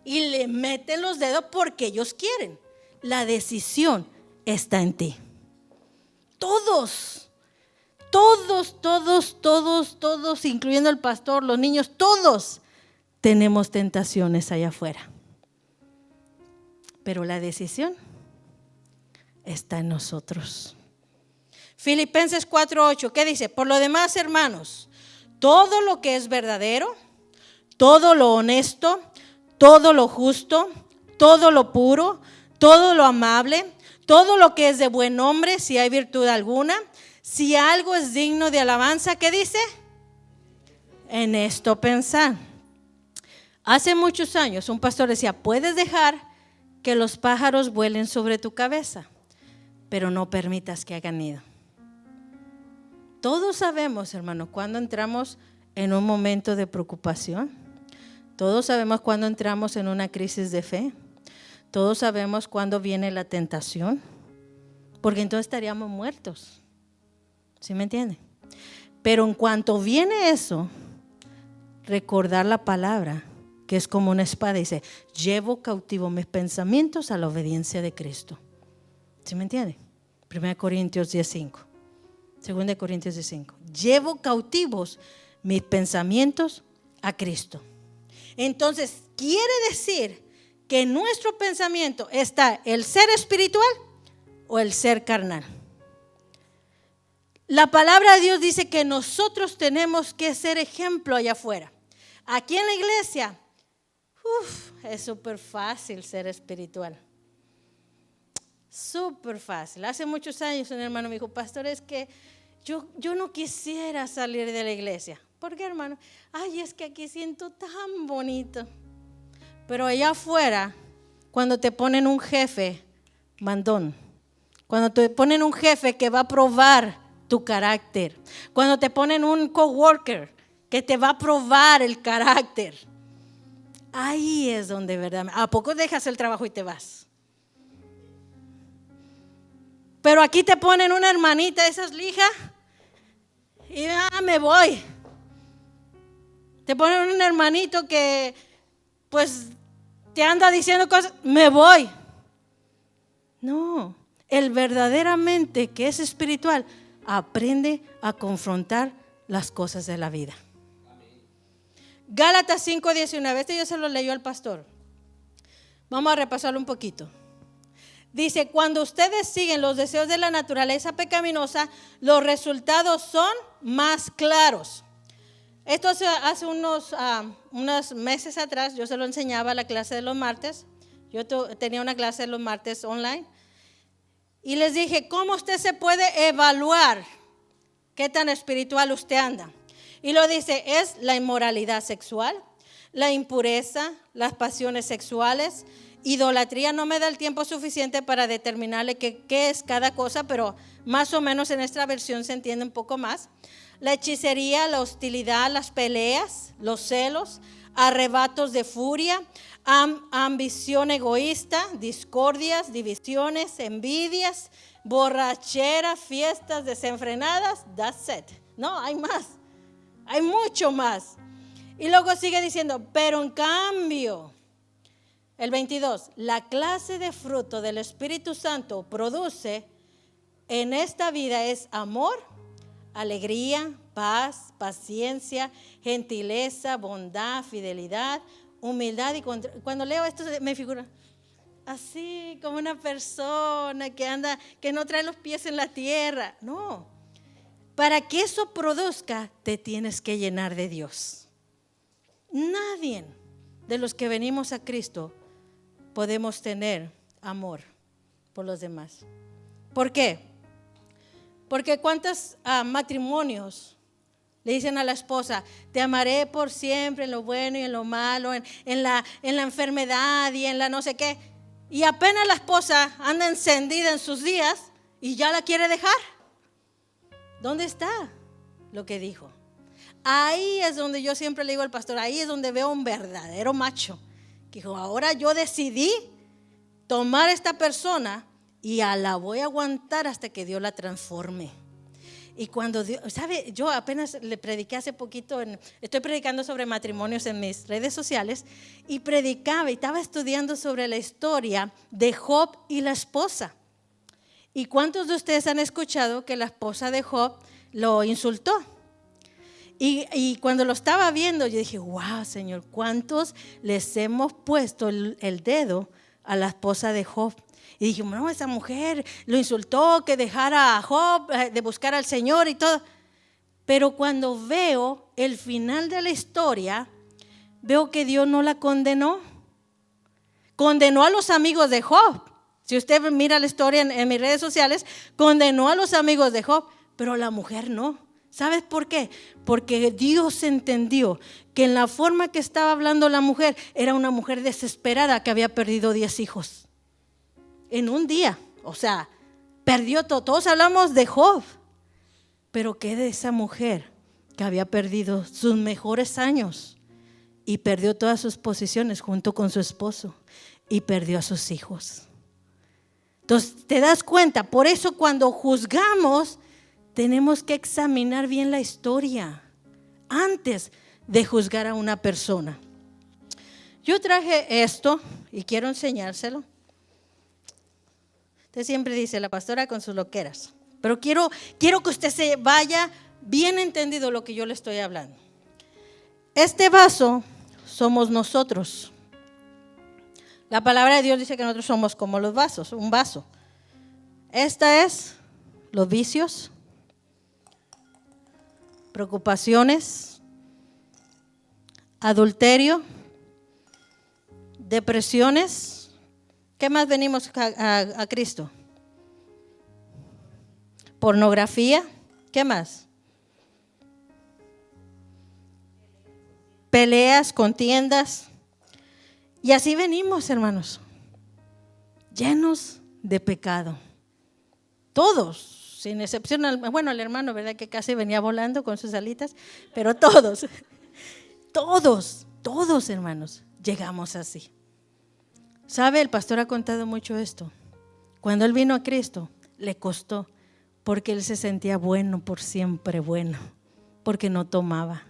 Y le meten los dedos porque ellos quieren. La decisión está en ti. Todos, incluyendo el pastor, los niños, todos tenemos tentaciones allá afuera. Pero la decisión está en nosotros. Filipenses 4:8, ¿qué dice? Por lo demás, hermanos, todo lo que es verdadero, todo lo honesto, todo lo justo, todo lo puro, todo lo amable, todo lo que es de buen nombre, si hay virtud alguna, si algo es digno de alabanza, ¿qué dice? En esto pensar. Hace muchos años un pastor decía, puedes dejar que los pájaros vuelen sobre tu cabeza, pero no permitas que hagan nido. Todos sabemos, hermano, cuando entramos en un momento de preocupación. Todos sabemos cuando entramos en una crisis de fe. Todos sabemos cuando viene la tentación, porque entonces estaríamos muertos. ¿Sí me entiende? Pero en cuanto viene eso, recordar la palabra, que es como una espada, dice, llevo cautivo mis pensamientos a la obediencia de Cristo. ¿Sí me entiende? 1 Corintios 10:5. 2 Corintios 10:5. Llevo cautivos mis pensamientos a Cristo. Entonces, quiere decir que en nuestro pensamiento está el ser espiritual o el ser carnal. La palabra de Dios dice que nosotros tenemos que ser ejemplo allá afuera. Aquí en la iglesia, es súper fácil ser espiritual. Súper fácil. Hace muchos años un hermano me dijo, pastor, es que yo no quisiera salir de la iglesia. ¿Por qué, hermano? Ay, es que aquí siento tan bonito. Pero allá afuera, cuando te ponen un jefe mandón, cuando te ponen un jefe que va a probar tu carácter, cuando te ponen un coworker que te va a probar el carácter, ahí es donde, ¿verdad? ¿A poco dejas el trabajo y te vas? Pero aquí te ponen una hermanita de esas lijas y me voy. Te ponen un hermanito que pues te anda diciendo cosas, me voy. No, el verdaderamente que es espiritual aprende a confrontar las cosas de la vida. Gálatas 5:19, este yo se lo leyó al pastor. Vamos a repasarlo un poquito. Dice, cuando ustedes siguen los deseos de la naturaleza pecaminosa, los resultados son más claros. Esto hace unos meses atrás, yo se lo enseñaba a la clase de los martes. Yo tenía una clase de los martes online. Y les dije, ¿cómo usted se puede evaluar qué tan espiritual usted anda? Y lo dice, es la inmoralidad sexual, la impureza, las pasiones sexuales, idolatría. No me da el tiempo suficiente para determinarle qué es cada cosa, pero más o menos en esta versión se entiende un poco más. La hechicería, la hostilidad, las peleas, los celos, arrebatos de furia, ambición egoísta, discordias, divisiones, envidias, borrachera, fiestas desenfrenadas. That's it. No, hay más. Hay mucho más. Y luego sigue diciendo, pero en cambio, el 22, la clase de fruto del Espíritu Santo produce en esta vida es amor, alegría, paz, paciencia, gentileza, bondad, fidelidad, humildad. Y cuando leo esto me figura así como una persona que anda, que no trae los pies en la tierra. No, para que eso produzca te tienes que llenar de Dios. Nadie de los que venimos a Cristo podemos tener amor por los demás. ¿Por qué? Porque ¿cuántos matrimonios le dicen a la esposa, te amaré por siempre en lo bueno y en lo malo, en la enfermedad y en la no sé qué? Y apenas la esposa anda encendida en sus días y ya la quiere dejar. ¿Dónde está lo que dijo? Ahí es donde yo siempre le digo al pastor, ahí es donde veo un verdadero macho. Que dijo, ahora yo decidí tomar a esta persona y la voy a aguantar hasta que Dios la transforme. Y cuando Dios, ¿sabe? Yo apenas le prediqué hace poquito, estoy predicando sobre matrimonios en mis redes sociales, y predicaba y estaba estudiando sobre la historia de Job y la esposa. ¿Y cuántos de ustedes han escuchado que la esposa de Job lo insultó? Y cuando lo estaba viendo, yo dije, wow, Señor, ¿cuántos les hemos puesto el dedo a la esposa de Job? Y dije, no, esa mujer lo insultó, que dejara a Job de buscar al Señor y todo. Pero cuando veo el final de la historia, veo que Dios no la condenó. Condenó a los amigos de Job. Si usted mira la historia en mis redes sociales, condenó a los amigos de Job, pero la mujer no. ¿Sabes por qué? Porque Dios entendió que en la forma que estaba hablando la mujer, era una mujer desesperada que había perdido 10 hijos. En un día, o sea, perdió todo. Todos hablamos de Job, pero ¿qué de esa mujer que había perdido sus mejores años y perdió todas sus posesiones junto con su esposo y perdió a sus hijos? Entonces, te das cuenta, por eso cuando juzgamos, tenemos que examinar bien la historia antes de juzgar a una persona. Yo traje esto y quiero enseñárselo. Usted siempre dice, la pastora con sus loqueras, pero quiero que usted se vaya bien entendido lo que yo le estoy hablando. Este vaso somos nosotros. La palabra de Dios dice que nosotros somos como los vasos, un vaso. Esta es los vicios, preocupaciones, adulterio, depresiones. ¿Qué más venimos a Cristo? Pornografía. ¿Qué más? Peleas, contiendas. Y así venimos, hermanos, llenos de pecado. Todos, sin excepción. Bueno, el hermano, ¿verdad? Que casi venía volando con sus alitas. Pero todos, hermanos, llegamos así. ¿Sabe? El pastor ha contado mucho esto. Cuando él vino a Cristo, le costó, porque él se sentía bueno, por siempre bueno, porque no tomaba,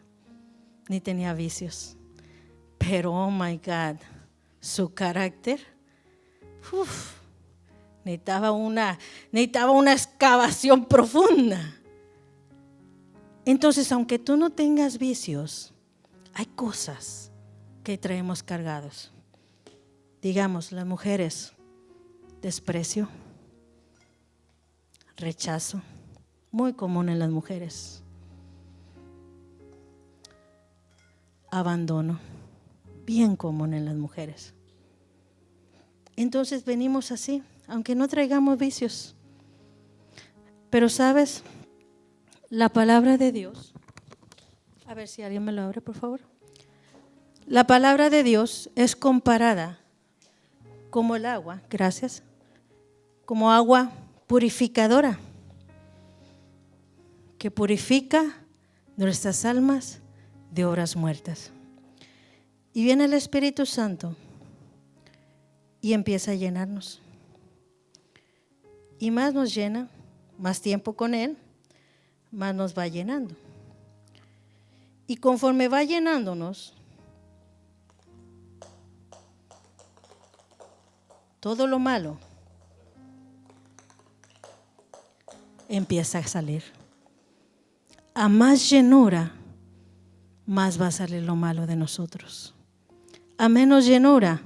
ni tenía vicios. Pero, oh my God, su carácter, necesitaba una excavación profunda. Entonces, aunque tú no tengas vicios, hay cosas que traemos cargados. Digamos, las mujeres, desprecio, rechazo, muy común en las mujeres. Abandono, bien común en las mujeres. Entonces venimos así, aunque no traigamos vicios, Pero sabes, la palabra de Dios, a ver si alguien me lo abre, por favor. La palabra de Dios es comparada como el agua, gracias, como agua purificadora, que purifica nuestras almas de obras muertas. Y viene el Espíritu Santo y empieza a llenarnos. Y más nos llena, más tiempo con Él, más nos va llenando. Y conforme va llenándonos, todo lo malo empieza a salir. A más llenura, más va a salir lo malo de nosotros. A menos llenura,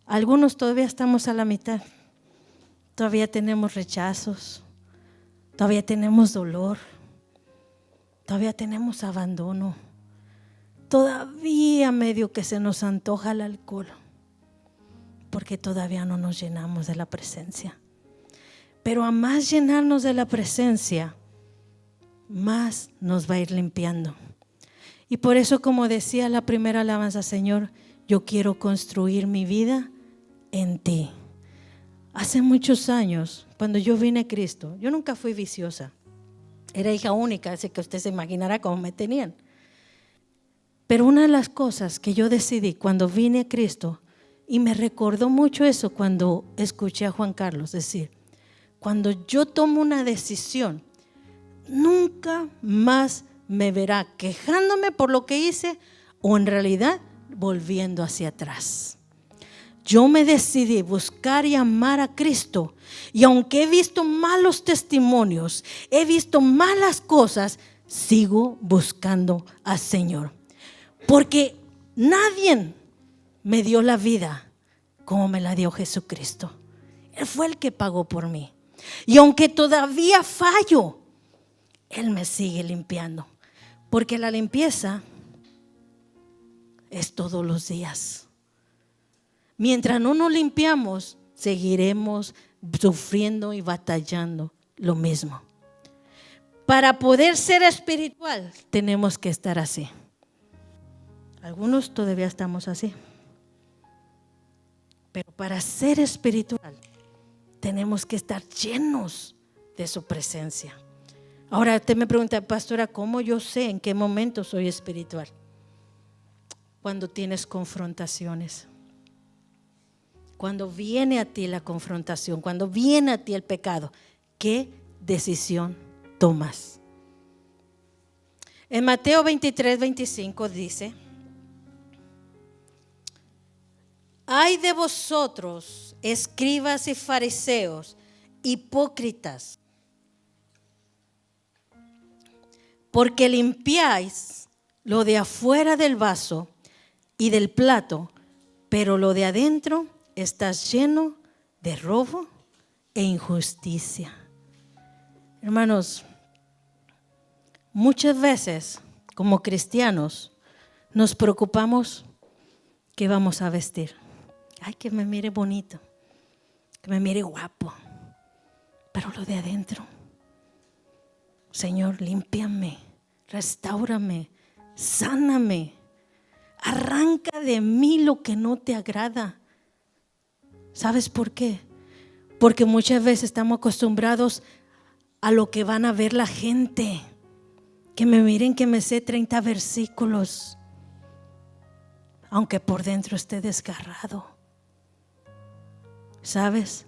algunos todavía estamos a la mitad. Todavía tenemos rechazos, todavía tenemos dolor, todavía tenemos abandono, todavía medio que se nos antoja el alcohol, porque todavía no nos llenamos de la presencia. Pero a más llenarnos de la presencia, más nos va a ir limpiando. Y por eso, como decía la primera alabanza, Señor, yo quiero construir mi vida en ti. Hace muchos años, cuando yo vine a Cristo, yo nunca fui viciosa. Era hija única, así que usted se imaginará cómo me tenían. Pero una de las cosas que yo decidí cuando vine a Cristo, y me recordó mucho eso cuando escuché a Juan Carlos decir, cuando yo tomo una decisión, nunca más me verá quejándome por lo que hice o en realidad volviendo hacia atrás. Yo me decidí buscar y amar a Cristo, y aunque he visto malos testimonios, he visto malas cosas, sigo buscando al Señor, porque nadie me dio la vida como me la dio Jesucristo. Él fue el que pagó por mí, y aunque todavía fallo, Él me sigue limpiando, porque la limpieza es todos los días. Mientras no nos limpiamos, seguiremos sufriendo y batallando lo mismo. Para poder ser espiritual, tenemos que estar así. Algunos todavía estamos así. Pero para ser espiritual, tenemos que estar llenos de su presencia. Ahora usted me pregunta, pastora, ¿cómo yo sé en qué momento soy espiritual? Cuando tienes confrontaciones. Cuando viene a ti la confrontación, cuando viene a ti el pecado, ¿qué decisión tomas? En Mateo 23:25 dice: ay de vosotros, escribas y fariseos, hipócritas, porque limpiáis lo de afuera del vaso y del plato, pero lo de adentro estás lleno de robo e injusticia. Hermanos, muchas veces como cristianos nos preocupamos qué vamos a vestir. Ay, que me mire bonito, que me mire guapo, pero lo de adentro, Señor, límpiame, restáurame, sáname, arranca de mí lo que no te agrada. ¿Sabes por qué? Porque muchas veces estamos acostumbrados a lo que van a ver la gente. Que me miren que me sé 30 versículos, aunque por dentro esté desgarrado. ¿Sabes?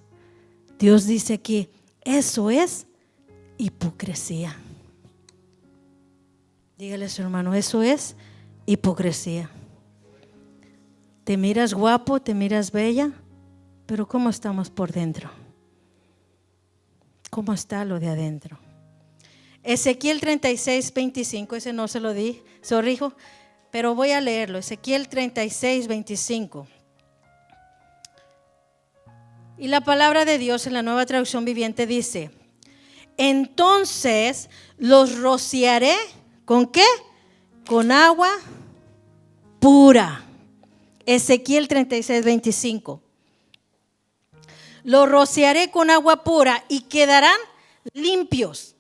Dios dice aquí, eso es hipocresía. Dígale a su hermano, eso es hipocresía. Te miras guapo, te miras bella, pero ¿cómo estamos por dentro? ¿Cómo está lo de adentro? Ezequiel 36:25, ese no se lo di, sorrijo, pero voy a leerlo. Ezequiel 36:25. Y la palabra de Dios en la Nueva Traducción Viviente dice: entonces los rociaré, ¿con qué? Con agua pura. Ezequiel 36:25. Los rociaré con agua pura y quedarán limpios.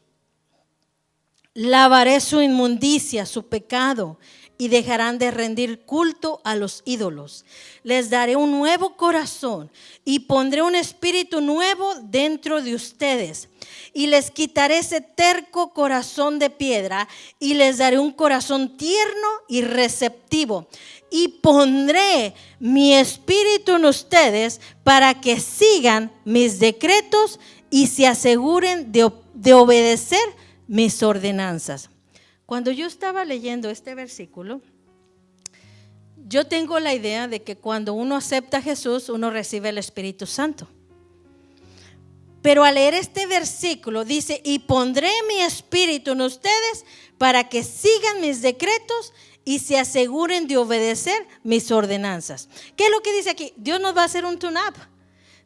Lavaré su inmundicia, su pecado, y dejarán de rendir culto a los ídolos. Les daré un nuevo corazón y pondré un espíritu nuevo dentro de ustedes. Y les quitaré ese terco corazón de piedra y les daré un corazón tierno y receptivo. Y pondré mi espíritu en ustedes para que sigan mis decretos y se aseguren de obedecer mis ordenanzas. Cuando yo estaba leyendo este versículo, yo tengo la idea de que cuando uno acepta a Jesús, uno recibe el Espíritu Santo. Pero al leer este versículo dice, y pondré mi espíritu en ustedes para que sigan mis decretos y se aseguren de obedecer mis ordenanzas. ¿Qué es lo que dice aquí? Dios nos va a hacer un tune-up.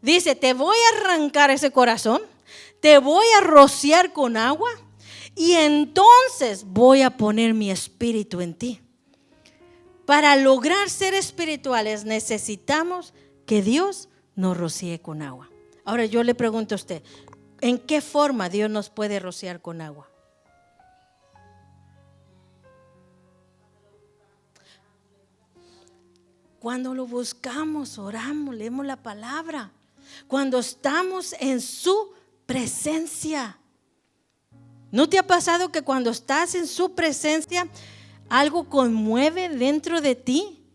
Dice, te voy a arrancar ese corazón, te voy a rociar con agua y entonces voy a poner mi espíritu en ti. Para lograr ser espirituales necesitamos que Dios nos rocíe con agua. Ahora yo le pregunto a usted, ¿en qué forma Dios nos puede rociar con agua? Cuando lo buscamos, oramos, leemos la palabra. Cuando estamos en su presencia. ¿No te ha pasado que cuando estás en su presencia algo conmueve dentro de ti?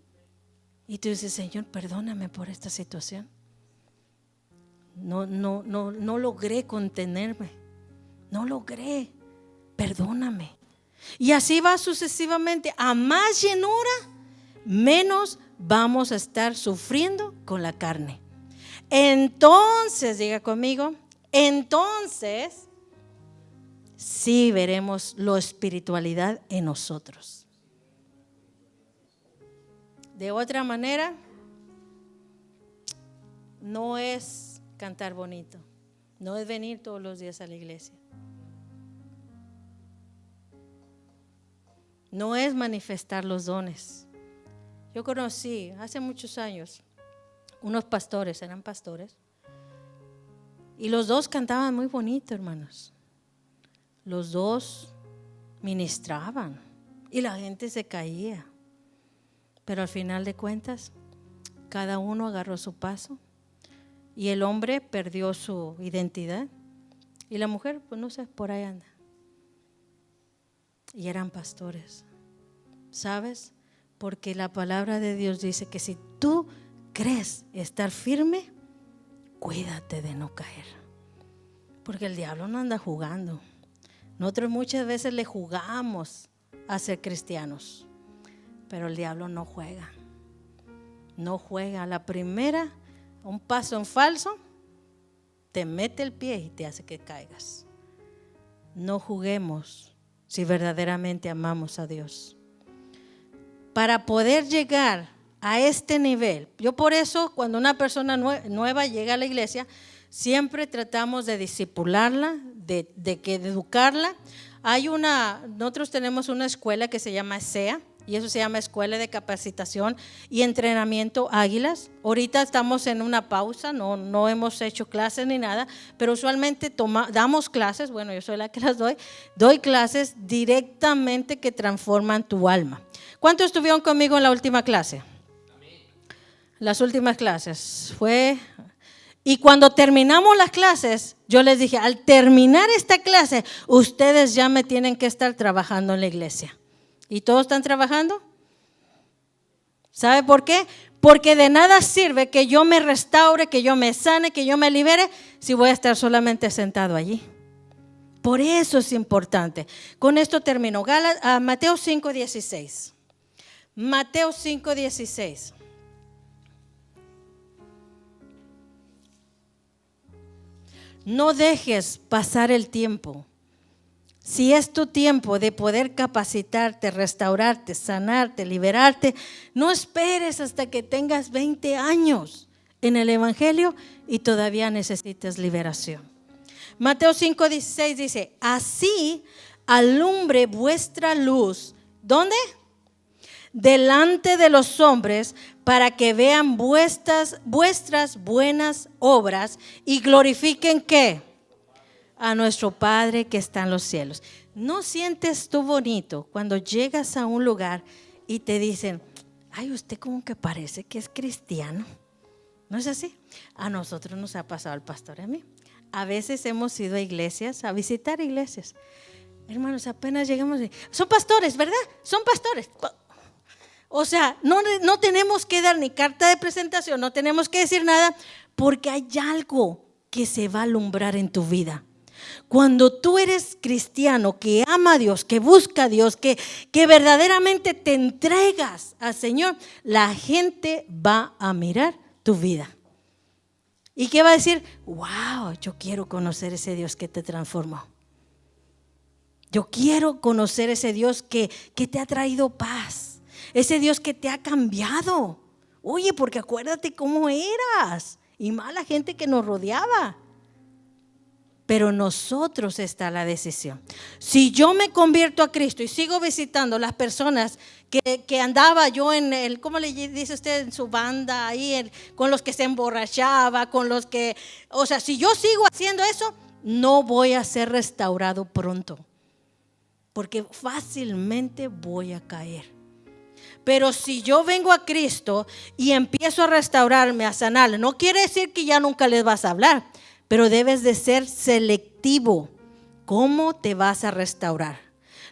Y tú dices, Señor, perdóname por esta situación. No logré contenerme. No logré. Perdóname. Y así va sucesivamente. A más llenura, menos vamos a estar sufriendo con la carne. Entonces, diga conmigo, entonces sí veremos la espiritualidad en nosotros. De otra manera, no es cantar bonito, no es venir todos los días a la iglesia, no es manifestar los dones. Yo conocí hace muchos años unos pastores, eran pastores, y los dos cantaban muy bonito, hermanos. Los dos ministraban y la gente se caía. Pero al final de cuentas, cada uno agarró su paso y el hombre perdió su identidad y la mujer, pues no sé, por ahí anda. Y eran pastores. ¿Sabes? Porque la palabra de Dios dice que si tú crees estar firme, cuídate de no caer. Porque el diablo no anda jugando. Nosotros muchas veces le jugamos a ser cristianos, pero el diablo no juega. No juega. A la primera, un paso en falso, te mete el pie y te hace que caigas. No juguemos si verdaderamente amamos a Dios. Para poder llegar a este nivel, yo por eso cuando una persona nueva llega a la iglesia, siempre tratamos de discipularla, de educarla. Nosotros tenemos una escuela que se llama SEA, y eso se llama Escuela de Capacitación y Entrenamiento Águilas. Ahorita estamos en una pausa, no hemos hecho clases ni nada, pero usualmente damos clases, bueno, yo soy la que las doy clases directamente que transforman tu alma. ¿Cuántos estuvieron conmigo en la última clase? Las últimas clases y cuando terminamos las clases, yo les dije, al terminar esta clase, ustedes ya me tienen que estar trabajando en la iglesia. ¿Y todos están trabajando? ¿Sabe por qué? Porque de nada sirve que yo me restaure, que yo me sane, que yo me libere, si voy a estar solamente sentado allí. Por eso es importante. Con esto termino. Mateo 5:16. Mateo 5:16. No dejes pasar el tiempo. Si es tu tiempo de poder capacitarte, restaurarte, sanarte, liberarte, no esperes hasta que tengas 20 años en el Evangelio y todavía necesitas liberación. Mateo 5:16 dice, así alumbre vuestra luz. ¿Dónde? Delante de los hombres, para que vean vuestras buenas obras y glorifiquen ¿qué? a nuestro Padre que está en los cielos. ¿No sientes tú bonito cuando llegas a un lugar y te dicen, ay, usted como que parece que es cristiano? ¿No es así? A nosotros nos ha pasado, al pastor y a mí. A veces hemos ido a iglesias, a visitar iglesias. Hermanos, apenas llegamos y, son pastores, ¿verdad? Son pastores. O sea, no tenemos que dar ni carta de presentación, no tenemos que decir nada, porque hay algo que se va a alumbrar en tu vida. Cuando tú eres cristiano, que ama a Dios, que busca a Dios, que verdaderamente te entregas al Señor, la gente va a mirar tu vida. ¿Y qué va a decir? Wow, yo quiero conocer ese Dios que te transformó. Yo quiero conocer ese Dios que te ha traído paz. Ese Dios que te ha cambiado. Oye, porque acuérdate cómo eras. Y mala gente que nos rodeaba. Pero nosotros está la decisión. Si yo me convierto a Cristo y sigo visitando las personas que andaba yo en el, ¿cómo le dice usted? En su banda, ahí con los que se emborrachaba, con los que, o sea, si yo sigo haciendo eso, no voy a ser restaurado pronto. Porque fácilmente voy a caer. Pero si yo vengo a Cristo y empiezo a restaurarme, a sanar, no quiere decir que ya nunca les vas a hablar. Pero debes de ser selectivo. ¿Cómo te vas a restaurar?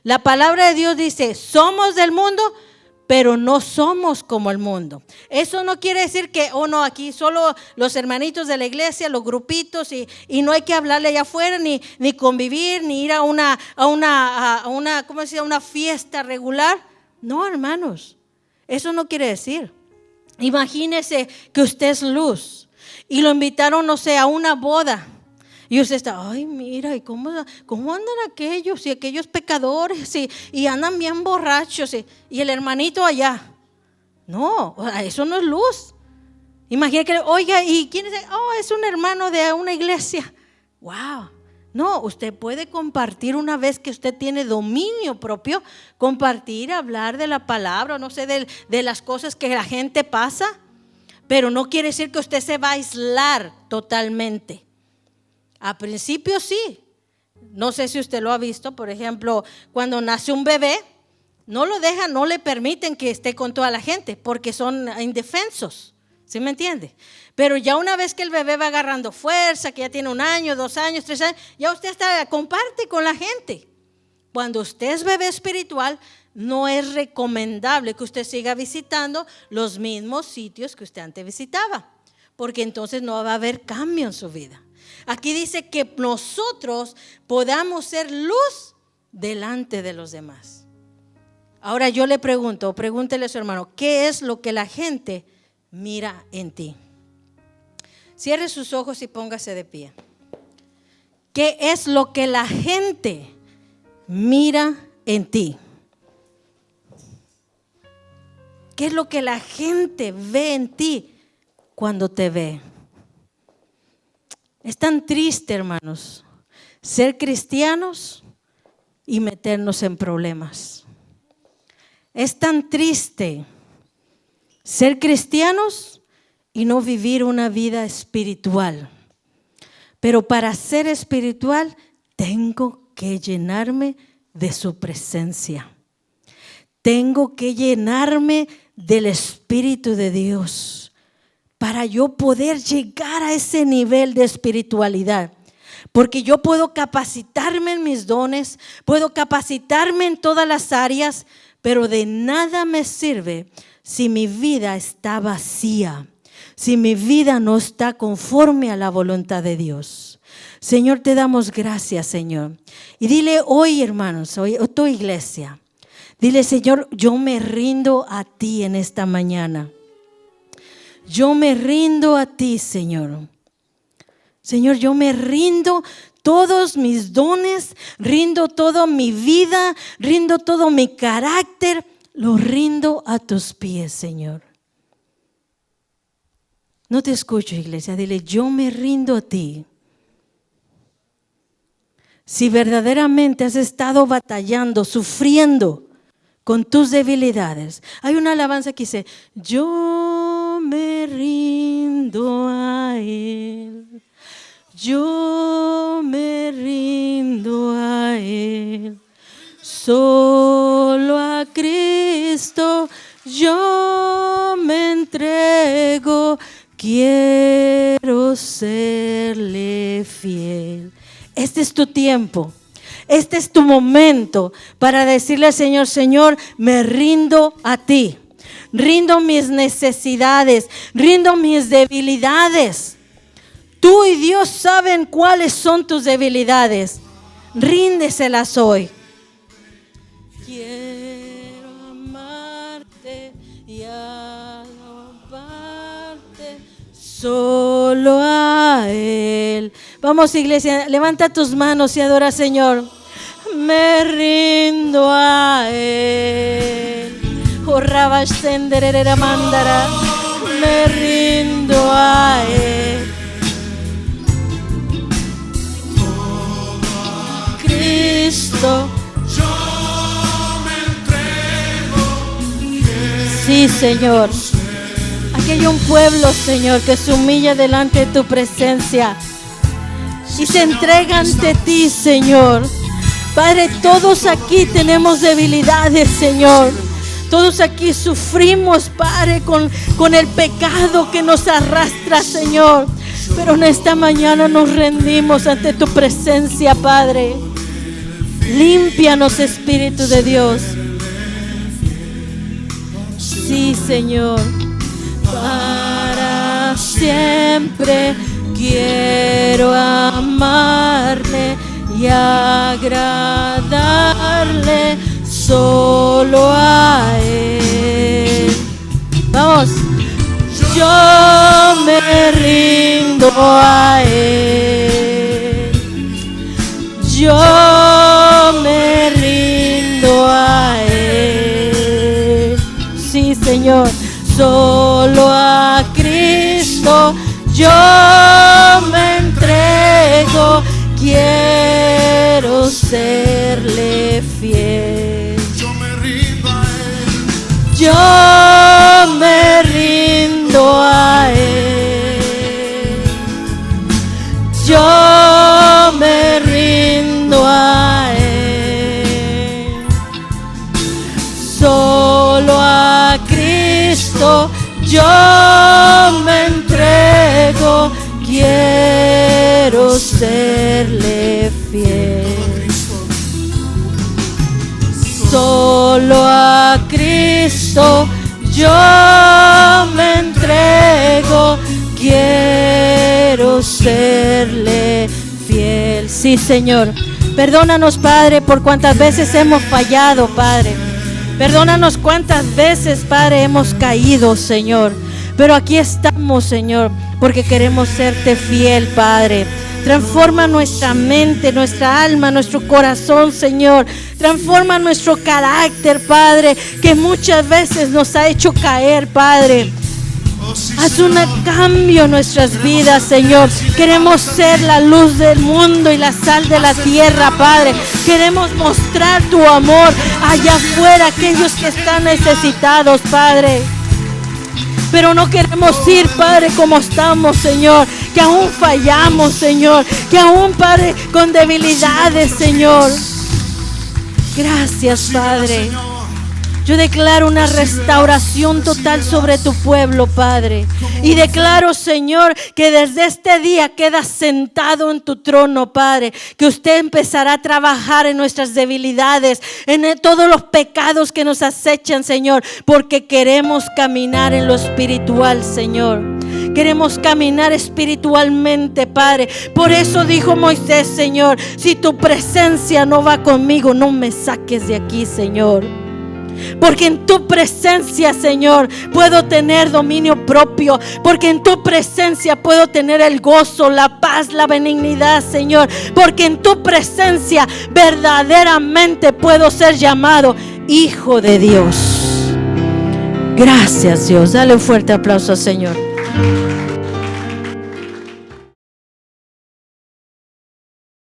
La palabra de Dios dice, somos del mundo, pero no somos como el mundo. Eso no quiere decir que, no, aquí solo los hermanitos de la iglesia, los grupitos, y no hay que hablarle allá afuera, ni convivir, ni ir a una ¿cómo se llama? Una fiesta regular. No, hermanos, eso no quiere decir. Imagínese que usted es luz. Y lo invitaron, no sé, a una boda. Y usted está, ay, mira, ¿y cómo andan aquellos? Y aquellos pecadores, y andan bien borrachos. Y el hermanito allá. No, eso no es luz. Imagina que, oiga, ¿y quién es? Es un hermano de una iglesia. Wow. No, usted puede compartir una vez que usted tiene dominio propio. Compartir, hablar de la palabra, no sé, de las cosas que la gente pasa. Pero no quiere decir que usted se va a aislar totalmente. A principio sí. No sé si usted lo ha visto, por ejemplo, cuando nace un bebé, no lo dejan, no le permiten que esté con toda la gente porque son indefensos. ¿Sí me entiende? Pero ya una vez que el bebé va agarrando fuerza, que ya tiene 1 año, 2 años, 3 años, ya usted comparte con la gente. Cuando usted es bebé espiritual, no es recomendable que usted siga visitando los mismos sitios que usted antes visitaba, porque entonces no va a haber cambio en su vida. Aquí dice que nosotros podamos ser luz delante de los demás. Ahora yo le pregunto, pregúntele a su hermano, ¿qué es lo que la gente mira en ti? Cierre sus ojos y póngase de pie. ¿Qué es lo que la gente mira en ti? ¿Qué es lo que la gente ve en ti cuando te ve? Es tan triste, hermanos, ser cristianos y meternos en problemas. Es tan triste ser cristianos y no vivir una vida espiritual. Pero para ser espiritual tengo que llenarme de su presencia. Tengo que llenarme del Espíritu de Dios para yo poder llegar a ese nivel de espiritualidad. Porque yo puedo capacitarme en mis dones, puedo capacitarme en todas las áreas, pero de nada me sirve si mi vida está vacía, si mi vida no está conforme a la voluntad de Dios. Señor, te damos gracias, Señor. Y dile hoy, hermanos, hoy tu iglesia, dile, Señor, yo me rindo a ti en esta mañana. Yo me rindo a ti, Señor. Señor, yo me rindo todos mis dones, rindo toda mi vida, rindo todo mi carácter, lo rindo a tus pies, Señor. No te escucho, iglesia, dile, yo me rindo a ti. Si verdaderamente has estado batallando, sufriendo con tus debilidades. Hay una alabanza que dice, yo me rindo a Él. Yo me rindo. Él. Solo a Cristo yo me entrego, quiero serle fiel. Este es tu tiempo. Este es tu momento para decirle al Señor: Señor, me rindo a ti. Rindo mis necesidades, rindo mis debilidades. Tú y Dios saben cuáles son tus debilidades. Ríndeselas hoy. Quiero amarte y alabarte, solo a Él. Vamos, iglesia, levanta tus manos y adora al Señor. Me rindo a Él. Oh, Rabashenderera Mandara. Me rindo a Él. Cristo. Sí, Señor. Aquí hay un pueblo, Señor, que se humilla delante de tu presencia y se entrega ante ti, Señor. Padre, todos aquí tenemos debilidades, Señor. Todos aquí sufrimos, Padre, con el pecado que nos arrastra, Señor. Pero en esta mañana nos rendimos ante tu presencia, Padre. Límpianos, Espíritu de Dios. Sí, Señor. Para siempre quiero amarle y agradarle solo a Él. Vamos. Yo me rindo a Él. Yo me rindo a Él. Sí, Señor. Solo a Cristo yo me entrego. Quiero serle fiel. Yo me rindo a Él. Yo me rindo a Él. Yo me rindo a Él. Solo a Cristo yo me entrego. Quiero serle fiel. Solo a Cristo yo me entrego. Quiero serle fiel. Sí, Señor. Perdónanos, Padre, por cuántas veces hemos fallado, Padre. Perdónanos cuántas veces, Padre, hemos caído, Señor. Pero aquí estamos, Señor, porque queremos serte fiel, Padre. Transforma nuestra mente, nuestra alma, nuestro corazón, Señor. Transforma nuestro carácter, Padre, que muchas veces nos ha hecho caer, Padre. Haz un cambio en nuestras vidas, Señor. Queremos ser la luz del mundo y la sal de la tierra, Padre. Queremos mostrar tu amor allá afuera, aquellos que están necesitados, Padre. Pero no queremos ir, Padre, como estamos, Señor. Que aún fallamos, Señor. Que aún, Padre, con debilidades, Señor. Gracias, Padre. Yo declaro una restauración total sobre tu pueblo, Padre. Y declaro, Señor, que desde este día quedas sentado en tu trono, Padre. Que usted empezará a trabajar en nuestras debilidades, en todos los pecados que nos acechan, Señor. Porque queremos caminar en lo espiritual, Señor. Queremos caminar espiritualmente, Padre. Por eso dijo Moisés, Señor, si tu presencia no va conmigo, no me saques de aquí, Señor. Porque en tu presencia, Señor, puedo tener dominio propio. Porque en tu presencia puedo tener el gozo, la paz, la benignidad, Señor. Porque en tu presencia verdaderamente puedo ser llamado hijo de Dios. Gracias, Dios. Dale un fuerte aplauso, Señor.